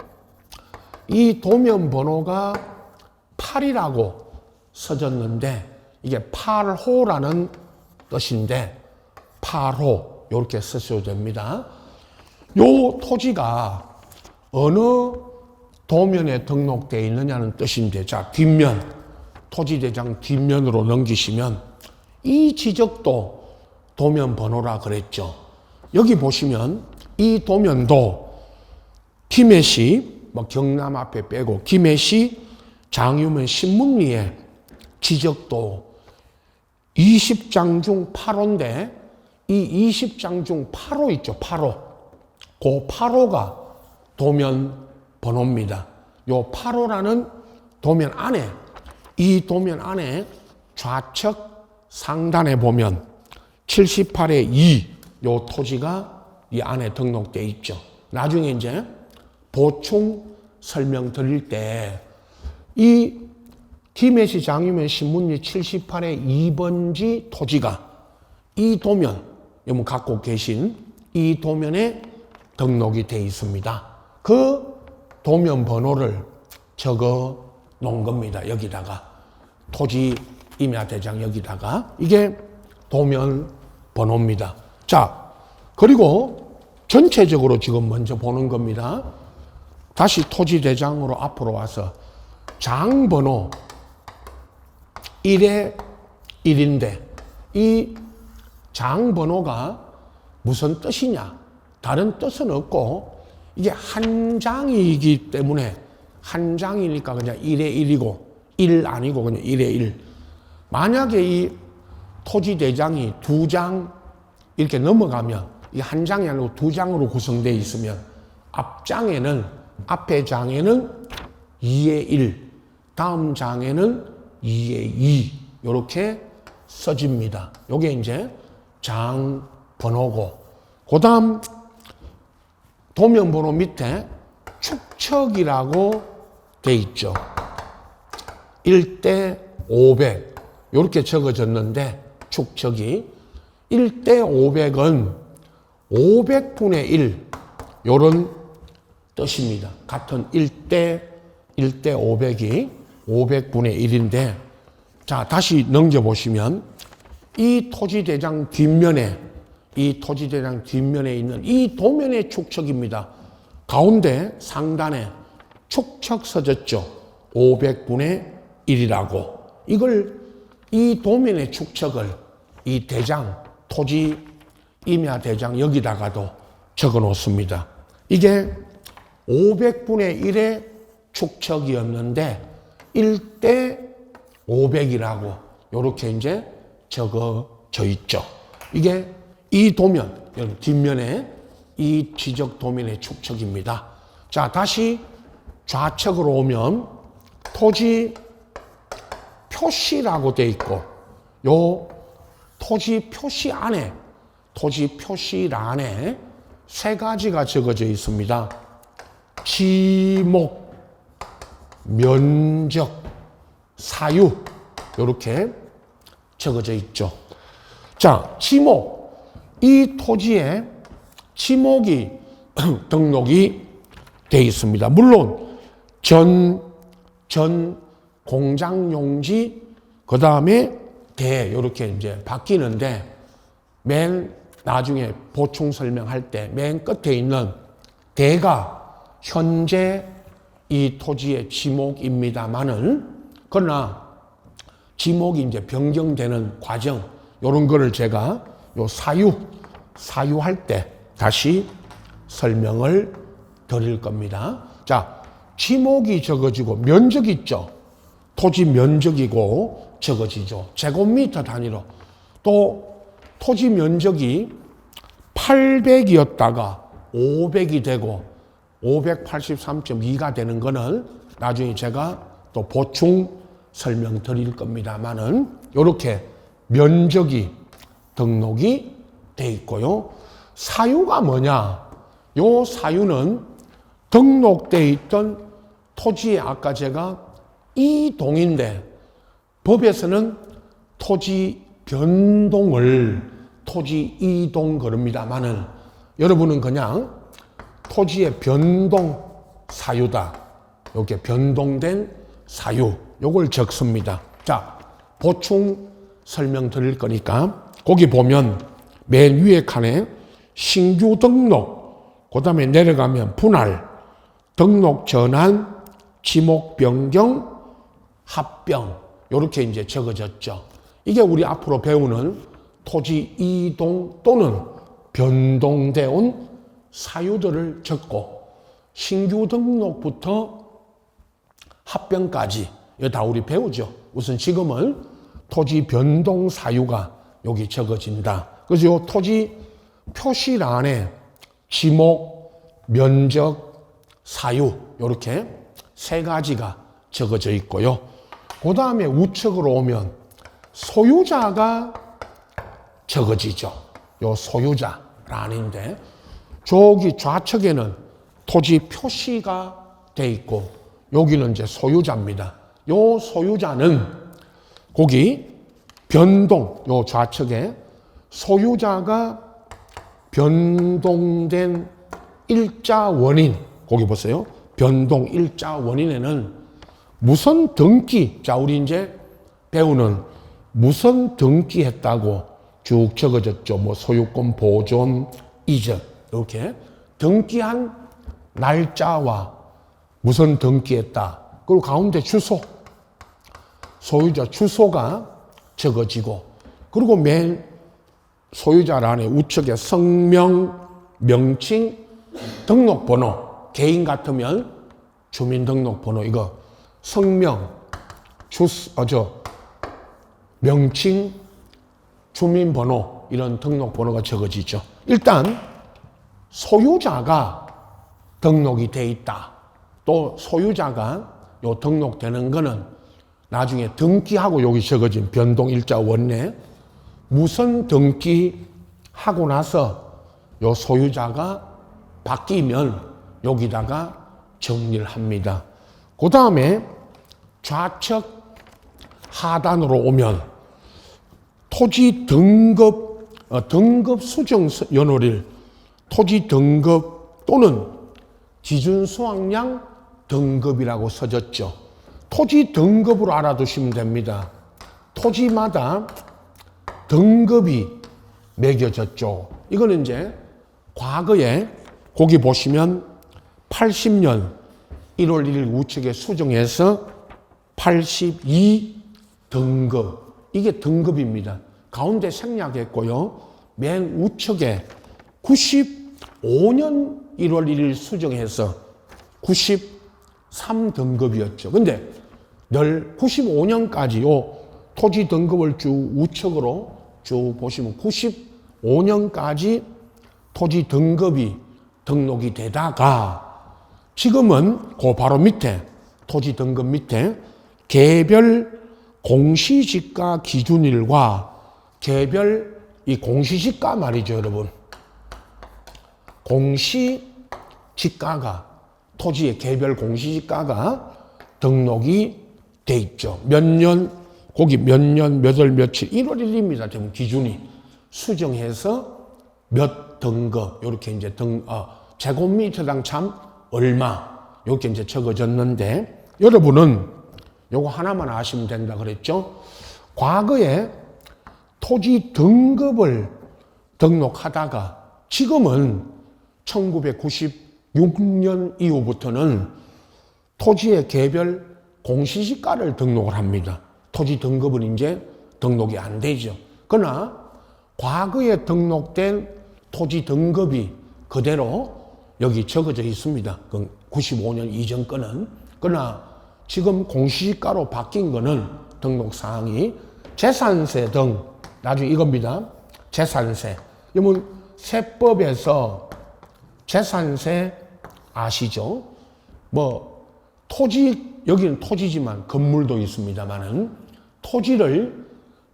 이 도면번호가 8이라고 써졌는데 이게 8호라는 뜻인데 8호 이렇게 쓰셔도 됩니다. 요 토지가 어느 도면에 등록되어 있느냐는 뜻인데 자 뒷면 토지대장 뒷면으로 넘기시면 이 지적도 도면번호라 그랬죠. 여기 보시면 이 도면도 김해시 뭐 경남 앞에 빼고 김해시 장유면 신문리에 지적도 20장 중 8호인데 이 20장 중 8호 있죠. 8호. 그 8호가 도면 번호입니다. 요 8호라는 도면 안에 이 도면 안에 좌측 상단에 보면 78의 2 요 토지가 이 안에 등록되어 있죠. 나중에 이제 보충 설명 드릴 때 이 김해시 장유면 신문지 78의 2번지 토지가 이 도면, 여러분 갖고 계신 이 도면에 등록이 되어 있습니다. 그 도면 번호를 적어 놓은 겁니다. 여기다가 토지 임야 대장 여기다가 이게 도면 번호입니다. 자, 그리고 전체적으로 지금 먼저 보는 겁니다. 다시 토지 대장으로 앞으로 와서 장 번호 1에 1인데 이 장 번호가 무슨 뜻이냐? 다른 뜻은 없고 이게 한 장이기 때문에 한 장이니까 그냥 1에 1이고 1 아니고 그냥 1에 1. 만약에 이 토지 대장이 2장 이렇게 넘어가면 이 한 장이 아니고 2장으로 구성되어 있으면 앞에 장에는 2에 1, 다음 장에는 2에 2 이렇게 써집니다. 요게 이제 장 번호고 그 다음 도면 번호 밑에 축척이라고 돼 있죠. 1대 500 이렇게 적어졌는데 축척이 1대 500은 500분의 1 이런 뜻입니다. 같은 1대 500이 500분의 1인데 자 다시 넘겨보시면 이 토지대장 뒷면에 있는 이 도면의 축척입니다. 가운데 상단에 축척 써졌죠. 500분의 1이라고. 이 도면의 축척을 이 대장, 토지 임야 대장 여기다가도 적어 놓습니다. 이게 500분의 1의 축척이었는데 1대 500이라고 이렇게 이제 적어져 있죠. 이게 이 도면, 여러분 뒷면에 이 지적 도면의 축척입니다. 자, 다시 좌측으로 오면 토지 표시라고 돼 있고 요 토지 표시란에 세 가지가 적어져 있습니다. 지목, 면적, 사유 이렇게 적어져 있죠. 자, 지목. 이 토지에 지목이 등록이 되어 있습니다. 물론 전 공장용지 그 다음에 대 이렇게 이제 바뀌는데 맨 나중에 보충 설명할 때 맨 끝에 있는 대가 현재 이 토지의 지목입니다만은 그러나 지목이 이제 변경되는 과정 이런 거를 제가 요 사유할 때 다시 설명을 드릴 겁니다. 자, 지목이 적어지고 면적 있죠. 토지 면적이고 적어지죠. 제곱미터 단위로. 또 토지 면적이 800이었다가 500이 되고 583.2가 되는 거는 나중에 제가 또 보충 설명 드릴 겁니다만은 이렇게 면적이 등록이 돼 있고요. 사유가 뭐냐? 요 사유는 등록돼 있던 토지에 아까 제가 이동인데 법에서는 토지 변동을 토지 이동 그럽니다만은 여러분은 그냥 토지의 변동 사유다. 이렇게 변동된 사유 요걸 적습니다. 자, 보충 설명 드릴 거니까 거기 보면 맨 위에 칸에 신규 등록 그 다음에 내려가면 분할 등록 전환 지목 변경 합병 이렇게 이제 적어졌죠. 이게 우리 앞으로 배우는 토지 이동 또는 변동되어 온 사유들을 적고 신규 등록부터 합병까지 이거 다 우리 배우죠. 우선 지금은 토지 변동 사유가 여기 적어진다. 그래서 이 토지 표시란에 지목, 면적, 사유 이렇게 세 가지가 적어져 있고요. 그 다음에 우측으로 오면 소유자가 적어지죠. 요 소유자란인데 저기 좌측에는 토지 표시가 돼 있고 여기는 이제 소유자입니다. 요 소유자는 거기 변동, 요 좌측에 소유자가 변동된 일자 원인, 거기 보세요. 변동 일자 원인에는 무선 등기, 자, 우리 이제 배우는 무선 등기했다고 쭉 적어졌죠. 뭐 소유권 보존, 이전, 이렇게 등기한 날짜와 무선 등기했다. 그리고 가운데 주소, 소유자 주소가 적어지고, 그리고 맨 소유자란에 우측에 성명, 명칭, 등록번호, 개인 같으면 주민등록번호, 이거 성명, 명칭, 주민번호, 이런 등록번호가 적어지죠. 일단 소유자가 등록이 돼 있다. 또 소유자가 요 등록되는 거는 나중에 등기하고 여기 적어진 변동일자 원내 무선 등기하고 나서 요 소유자가 바뀌면 여기다가 정리를 합니다. 그 다음에 좌측 하단으로 오면 토지 등급, 등급 수정 연월일, 토지 등급 또는 기준 수확량 등급이라고 써졌죠. 토지 등급으로 알아두시면 됩니다. 토지마다 등급이 매겨졌죠. 이거는 이제 과거에 거기 보시면 80년 1월 1일 우측에 수정해서 82 등급, 이게 등급입니다. 가운데 생략했고요. 맨 우측에 95년 1월 1일 수정해서 93등급이었죠. 근데 늘 95년까지 요 토지 등급을 쭉 우측으로 쭉 보시면 95년까지 토지 등급이 등록이 되다가 지금은 그 바로 밑에 토지 등급 밑에 개별 공시지가 기준일과 개별 이 공시지가 말이죠, 여러분. 공시지가가 토지의 개별 공시지가가 등록이 돼 있죠. 몇 년, 거기 몇 년, 몇 월, 며칠, 1월 1일입니다. 지금 기준이 수정해서 몇 등급, 이렇게 이제 제곱미터당 참 얼마, 이렇게 이제 적어졌는데, 여러분은 요거 하나만 아시면 된다 그랬죠? 과거에 토지 등급을 등록하다가 지금은 1996년 이후부터는 토지의 개별 공시지가를 등록을 합니다. 토지 등급은 이제 등록이 안 되죠. 그러나 과거에 등록된 토지 등급이 그대로 여기 적어져 있습니다. 95년 이전 거는. 그러나 지금 공시지가로 바뀐 거는 등록사항이 재산세 등, 나중에 이겁니다. 재산세. 여러분 세법에서 재산세 아시죠? 뭐 토지, 여기는 토지지만 건물도 있습니다만은 토지를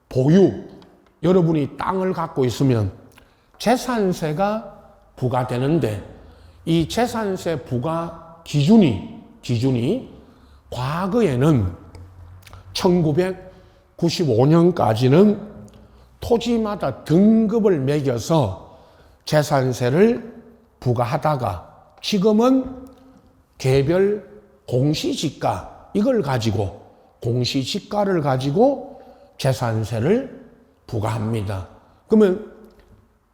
보유, 여러분이 땅을 갖고 있으면 재산세가 부과되는데 이 재산세 부과 기준이 과거에는 1995년까지는 토지마다 등급을 매겨서 재산세를 부과하다가 지금은 개별 공시지가, 이걸 가지고 공시지가를 가지고 재산세를 부과합니다. 그러면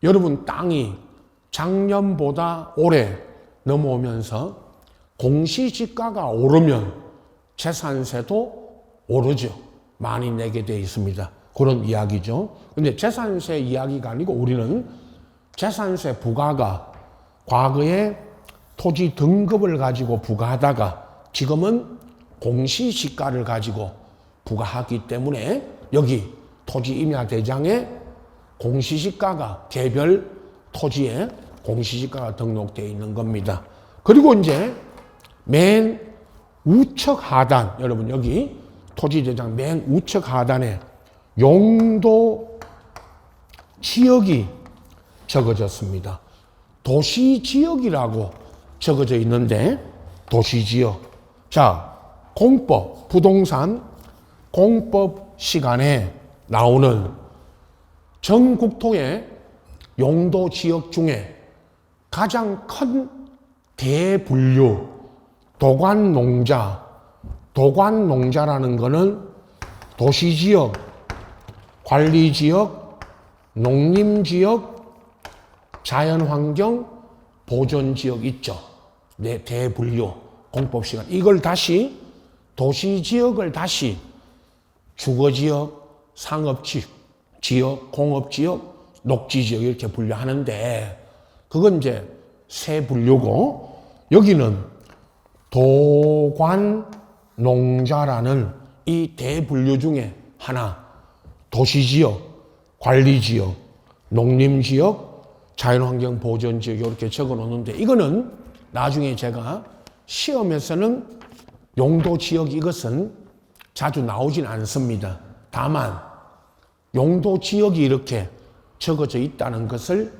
여러분 땅이 작년보다 올해 넘어오면서 공시지가가 오르면 재산세도 오르죠. 많이 내게 되어 있습니다. 그런 이야기죠. 근데 재산세 이야기가 아니고 우리는 재산세 부과가 과거에 토지 등급을 가지고 부과하다가 지금은 공시지가를 가지고 부과하기 때문에 여기 토지 임야 대장에 공시지가가 개별 토지에 공시지가가 등록되어 있는 겁니다. 그리고 이제 맨 우측 하단, 여러분 여기 토지 대장 맨 우측 하단에 용도 지역이 적어졌습니다. 도시지역이라고 적어져 있는데 도시지역. 자, 공법, 부동산 공법 시간에 나오는 전국토의 용도지역 중에 가장 큰 대분류 도관농자. 도관농자라는 거는 도시지역, 관리지역, 농림지역, 자연환경, 보존지역 있죠. 네, 대분류, 공법시간. 이걸 다시 도시지역을 다시 주거지역, 상업지역, 공업지역, 녹지지역 이렇게 분류하는데 그건 이제 세 분류고 여기는 도관농자라는 이 대분류 중에 하나 도시지역, 관리지역, 농림지역, 자연환경보존지역 이렇게 적어 놓는데 이거는 나중에 제가 시험에서는 용도지역 이것은 자주 나오진 않습니다. 다만 용도지역이 이렇게 적어져 있다는 것을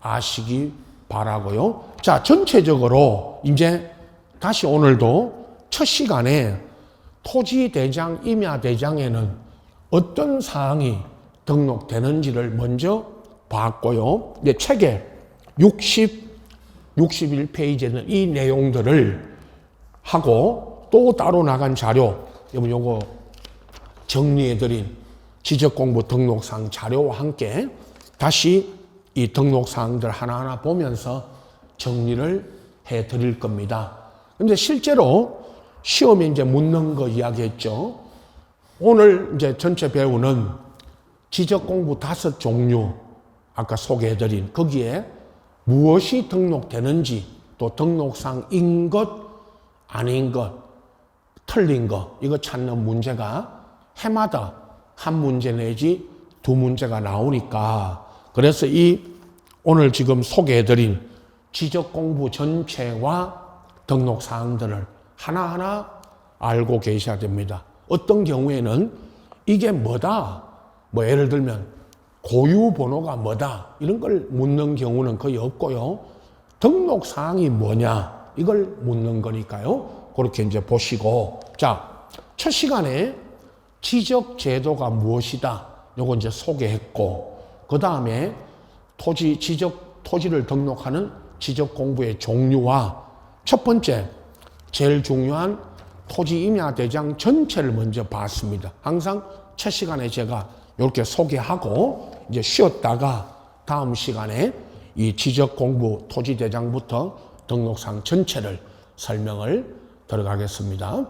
아시기 바라고요. 자, 전체적으로 이제 다시 오늘도 첫 시간에 토지대장, 임야대장에는 어떤 사항이 등록되는지를 먼저 봤고요. 이제 책에 61페이지에는 이 내용들을 하고 또 따로 나간 자료, 여러분 요거 정리해드린 지적공부 등록사항 자료와 함께 다시 이 등록사항들 하나하나 보면서 정리를 해드릴 겁니다. 근데 실제로 시험에 이제 묻는 거 이야기했죠. 오늘 이제 전체 배우는 지적공부 5종류 아까 소개해드린 거기에 무엇이 등록되는지 또 등록상인 것 아닌 것 틀린 것 이거 찾는 문제가 해마다 한 문제 내지 두 문제가 나오니까 그래서 이 오늘 지금 소개해드린 지적공부 전체와 등록사항들을 하나하나 알고 계셔야 됩니다. 어떤 경우에는 이게 뭐다? 뭐 예를 들면 고유번호가 뭐다? 이런 걸 묻는 경우는 거의 없고요. 등록사항이 뭐냐? 이걸 묻는 거니까요. 그렇게 이제 보시고. 자, 첫 시간에 지적제도가 무엇이다? 요거 이제 소개했고, 그 다음에 토지를 등록하는 지적공부의 종류와 첫 번째, 제일 중요한 토지임야대장 전체를 먼저 봤습니다. 항상 첫 시간에 제가 이렇게 소개하고 이제 쉬었다가 다음 시간에 이 지적공부 토지대장부터 등록상 전체를 설명을 들어가겠습니다.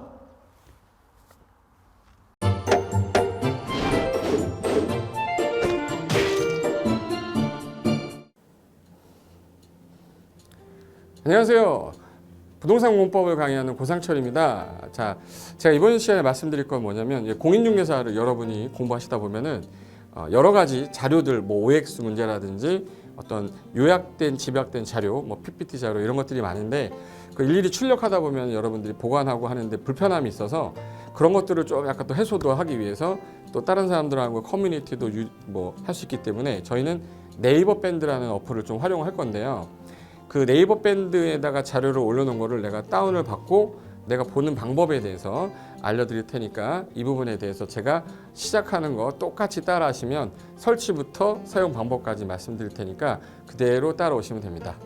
안녕하세요. 부동산 공법을 강의하는 고상철입니다. 자, 제가 이번 시간에 말씀드릴 건 뭐냐면 공인중개사를 여러분이 공부하시다 보면은 여러 가지 자료들, 뭐 OX 문제라든지 어떤 요약된, 집약된 자료, 뭐 PPT 자료 이런 것들이 많은데 그 일일이 출력하다 보면 여러분들이 보관하고 하는데 불편함이 있어서 그런 것들을 좀 약간 또 해소도 하기 위해서 또 다른 사람들하고 커뮤니티도 뭐 할 수 있기 때문에 저희는 네이버 밴드라는 어플을 좀 활용할 건데요. 그 네이버 밴드에다가 자료를 올려놓은 거를 내가 다운을 받고 내가 보는 방법에 대해서 알려드릴 테니까 이 부분에 대해서 제가 시작하는 거 똑같이 따라 하시면 설치부터 사용 방법까지 말씀드릴 테니까 그대로 따라오시면 됩니다.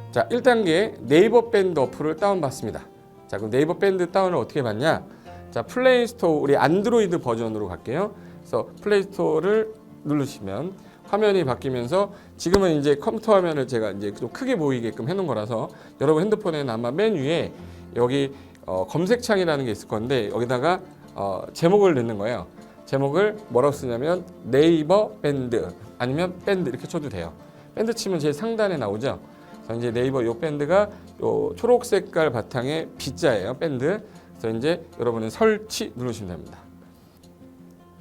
자, 1단계 네이버 밴드 어플을 다운받습니다. 자, 그럼 네이버 밴드 다운을 어떻게 받냐? 자, 플레이스토어 우리 안드로이드 버전으로 갈게요. 그래서 플레이스토어를 누르시면 화면이 바뀌면서 지금은 이제 컴퓨터 화면을 제가 이제 좀 크게 보이게끔 해놓은 거라서 여러분 핸드폰에는 아마 맨 위에 여기 검색창이라는 게 있을 건데 여기다가 제목을 넣는 거예요. 제목을 뭐라고 쓰냐면 네이버 밴드 아니면 밴드 이렇게 쳐도 돼요. 밴드 치면 제일 상단에 나오죠. 그래서 이제 네이버 요 밴드가 요 초록 색깔 바탕에 B자예요. 밴드. 그래서 이제 여러분은 설치 누르시면 됩니다.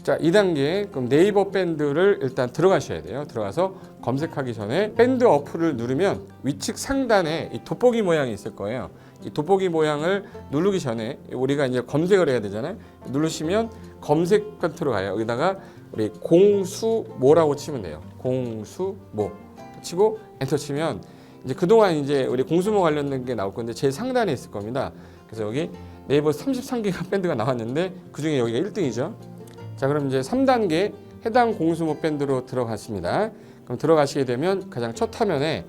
자, 2단계 그럼 네이버 밴드를 일단 들어가셔야 돼요. 들어가서 검색하기 전에 밴드 어플을 누르면 위측 상단에 이 돋보기 모양이 있을 거예요. 이 돋보기 모양을 누르기 전에 우리가 이제 검색을 해야 되잖아요. 누르시면 검색 컨트롤 가요. 여기다가 우리 공수모라고 치면 돼요. 공수모 치고 엔터 치면 이제 그동안 이제 우리 공수모 관련된 게 나올 건데 제일 상단에 있을 겁니다. 그래서 여기 네이버 33개가 밴드가 나왔는데 그중에 여기가 1등이죠. 자, 그럼 이제 3단계 해당 공수모 밴드로 들어갔습니다. 그럼 들어가시게 되면 가장 첫 화면에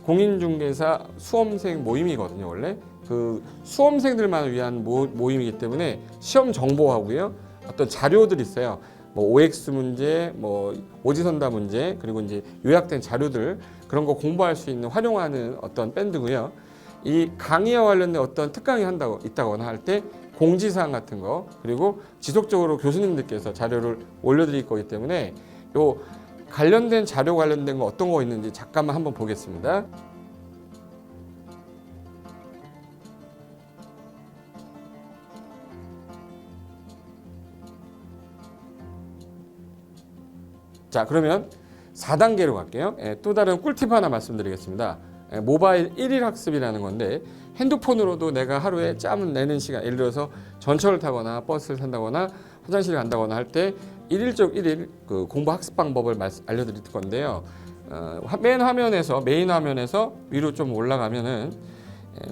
공인중개사 수험생 모임이거든요. 원래 그 수험생들만 위한 모임이기 때문에 시험 정보하고요. 어떤 자료들이 있어요. 뭐 OX 문제, 뭐 오지선다 문제, 그리고 이제 요약된 자료들 그런 거 공부할 수 있는 활용하는 어떤 밴드고요. 이 강의와 관련된 어떤 특강이 있다거나 할 때 공지사항 같은 거 그리고 지속적으로 교수님들께서 자료를 올려드릴 거기 때문에 요 관련된 자료 관련된 거 어떤 거 있는지 잠깐만 한번 보겠습니다. 자, 그러면 4단계로 갈게요. 또 다른 꿀팁 하나 말씀드리겠습니다. 모바일 1일 학습이라는 건데 핸드폰으로도 내가 하루에 짬을 내는 시간, 예를 들어서 전철을 타거나 버스를 탄다거나 화장실을 간다거나 할 때 1일 그 공부 학습 방법을 알려드릴 건데요. 메인 화면에서 위로 좀 올라가면은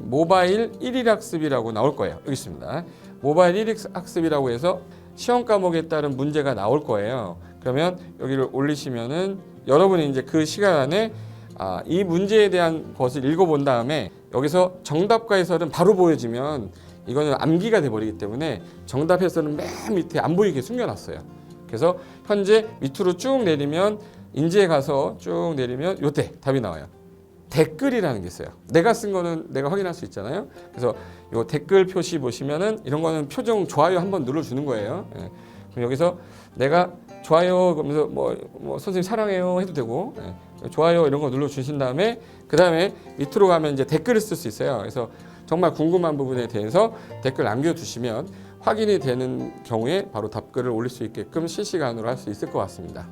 모바일 1일 학습이라고 나올 거예요. 여기 있습니다. 모바일 1일 학습이라고 해서 시험 과목에 따른 문제가 나올 거예요. 그러면 여기를 올리시면은 여러분이 이제 그 시간 안에 이 문제에 대한 것을 읽어본 다음에 여기서 정답과 해설은 바로 보여지면 이거는 암기가 돼버리기 때문에 정답 해설은 맨 밑에 안 보이게 숨겨놨어요. 그래서 현재 밑으로 쭉 내리면 인지에 가서 쭉 내리면 요때 답이 나와요. 댓글이라는 게 있어요. 내가 쓴 거는 내가 확인할 수 있잖아요. 그래서 요 댓글 표시 보시면은 이런 거는 표정 좋아요 한번 눌러주는 거예요. 그럼 여기서 내가 좋아요 그러면서 뭐 선생님 사랑해요 해도 되고 좋아요 이런 거 눌러주신 다음에 그 다음에 밑으로 가면 이제 댓글을 쓸 수 있어요. 그래서 정말 궁금한 부분에 대해서 댓글 남겨주시면 확인이 되는 경우에 바로 답글을 올릴 수 있게끔 실시간으로 할 수 있을 것 같습니다.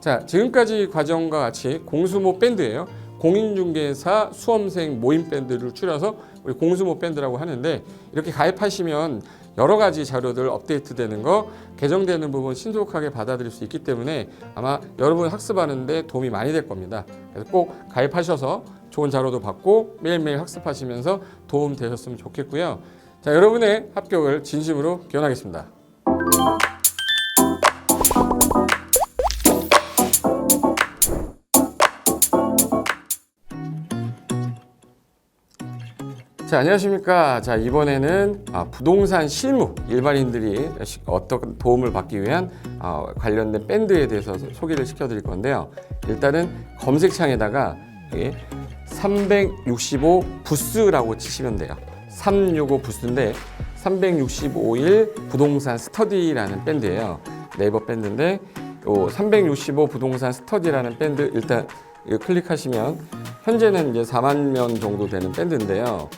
자, 지금까지 과정과 같이 공수모 밴드예요. 공인중개사 수험생 모임 밴드를 줄여서 우리 공수모 밴드라고 하는데 이렇게 가입하시면 여러 가지 자료들 업데이트되는 거 개정되는 부분 신속하게 받아들일 수 있기 때문에 아마 여러분 학습하는데 도움이 많이 될 겁니다. 그래서 꼭 가입하셔서 좋은 자료도 받고 매일매일 학습하시면서 도움 되셨으면 좋겠고요. 자, 여러분의 합격을 진심으로 기원하겠습니다. 자, 안녕하십니까. 자, 이번에는 부동산 실무 일반인들이 어떤 도움을 받기 위한 관련된 밴드에 대해서 소개를 시켜드릴 건데요. 일단은 검색창에다가 365 부스라고 치시면 돼요. 365 부스인데 365일 부동산 스터디라는 밴드예요. 네이버 밴드인데 요 365 부동산 스터디라는 밴드 일단 이거 클릭하시면 현재는 이제 4만 명 정도 되는 밴드인데요.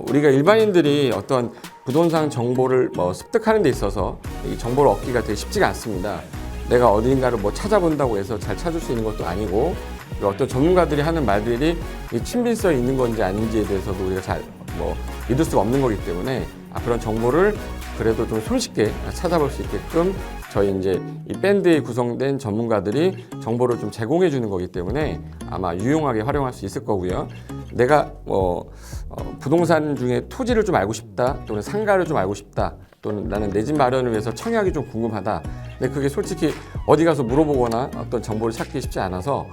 우리가 일반인들이 어떤 부동산 정보를 습득하는 데 있어서 이 정보를 얻기가 되게 쉽지가 않습니다. 내가 어딘가를 찾아본다고 해서 잘 찾을 수 있는 것도 아니고 어떤 전문가들이 하는 말들이 이 친밀성이 있는 건지 아닌지에 대해서도 우리가 잘 믿을 수가 없는 거기 때문에 그런 정보를 그래도 좀 손쉽게 찾아볼 수 있게끔 저희 이제 이 밴드에 구성된 전문가들이 정보를 좀 제공해 주는 거기 때문에 아마 유용하게 활용할 수 있을 거고요. 내가 부동산 중에 토지를 좀 알고 싶다 또는 상가를 좀 알고 싶다 또는 나는 내 집 마련을 위해서 청약이 좀 궁금하다. 근데 그게 솔직히 어디 가서 물어보거나 어떤 정보를 찾기 쉽지 않아서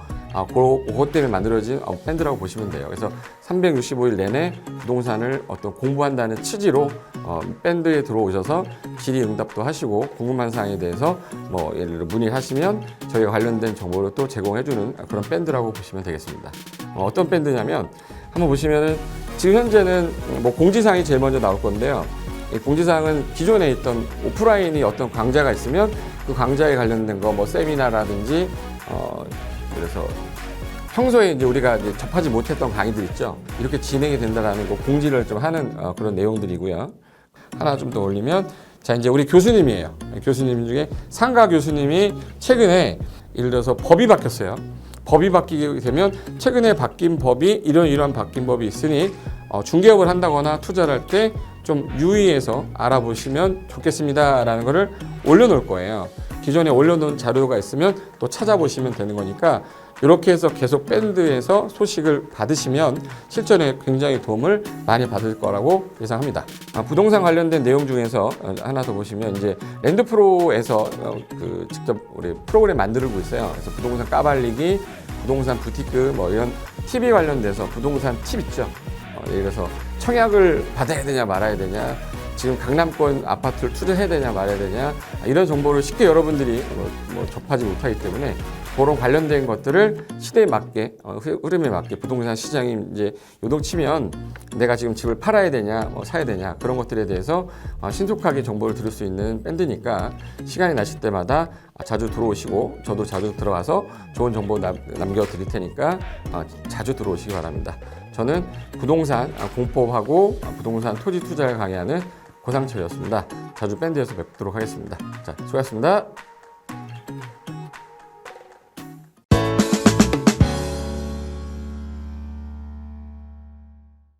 그것 때문에 만들어진 밴드라고 보시면 돼요. 그래서 365일 내내 부동산을 어떤 공부한다는 취지로 밴드에 들어오셔서 질의응답도 하시고 궁금한 사항에 대해서 예를 들어 문의하시면 저희가 관련된 정보를 또 제공해주는 그런 밴드라고 보시면 되겠습니다. 어떤 밴드냐면 한번 보시면은 지금 현재는 공지사항이 제일 먼저 나올 건데요. 이 공지사항은 기존에 있던 오프라인이 어떤 강좌가 있으면 그 강좌에 관련된 거 세미나라든지 그래서 평소에 이제 우리가 이제 접하지 못했던 강의들 있죠. 이렇게 진행이 된다라는 거 공지를 좀 하는 그런 내용들이고요. 하나 좀 더 올리면 자 이제 우리 교수님이에요. 교수님 중에 상가 교수님이 최근에 예를 들어서 법이 바뀌었어요. 법이 바뀌게 되면 최근에 바뀐 법이 이러한 바뀐 법이 있으니 중개업을 한다거나 투자를 할 때 좀 유의해서 알아보시면 좋겠습니다라는 거를 올려놓을 거예요. 기존에 올려놓은 자료가 있으면 또 찾아보시면 되는 거니까 이렇게 해서 계속 밴드에서 소식을 받으시면 실전에 굉장히 도움을 많이 받을 거라고 예상합니다. 부동산 관련된 내용 중에서 하나 더 보시면 이제 랜드프로에서 그 직접 우리 프로그램 만들고 있어요. 그래서 부동산 까발리기, 부동산 부티크 뭐 이런 TV 관련돼서 부동산 팁 있죠. 예를 들어서 청약을 받아야 되냐 말아야 되냐, 지금 강남권 아파트를 투자해야 되냐 말아야 되냐, 이런 정보를 쉽게 여러분들이 접하지 못하기 때문에 그런 관련된 것들을 시대에 맞게 흐름에 맞게 부동산 시장이 이제 요동치면 내가 지금 집을 팔아야 되냐 사야 되냐 그런 것들에 대해서 신속하게 정보를 들을 수 있는 밴드니까 시간이 나실 때마다 자주 들어오시고 저도 자주 들어와서 좋은 정보 남겨드릴 테니까 자주 들어오시기 바랍니다. 저는 부동산 공법하고 부동산 토지 투자를 강의하는 고상철이었습니다. 자주 밴드에서 뵙도록 하겠습니다. 자, 수고하셨습니다.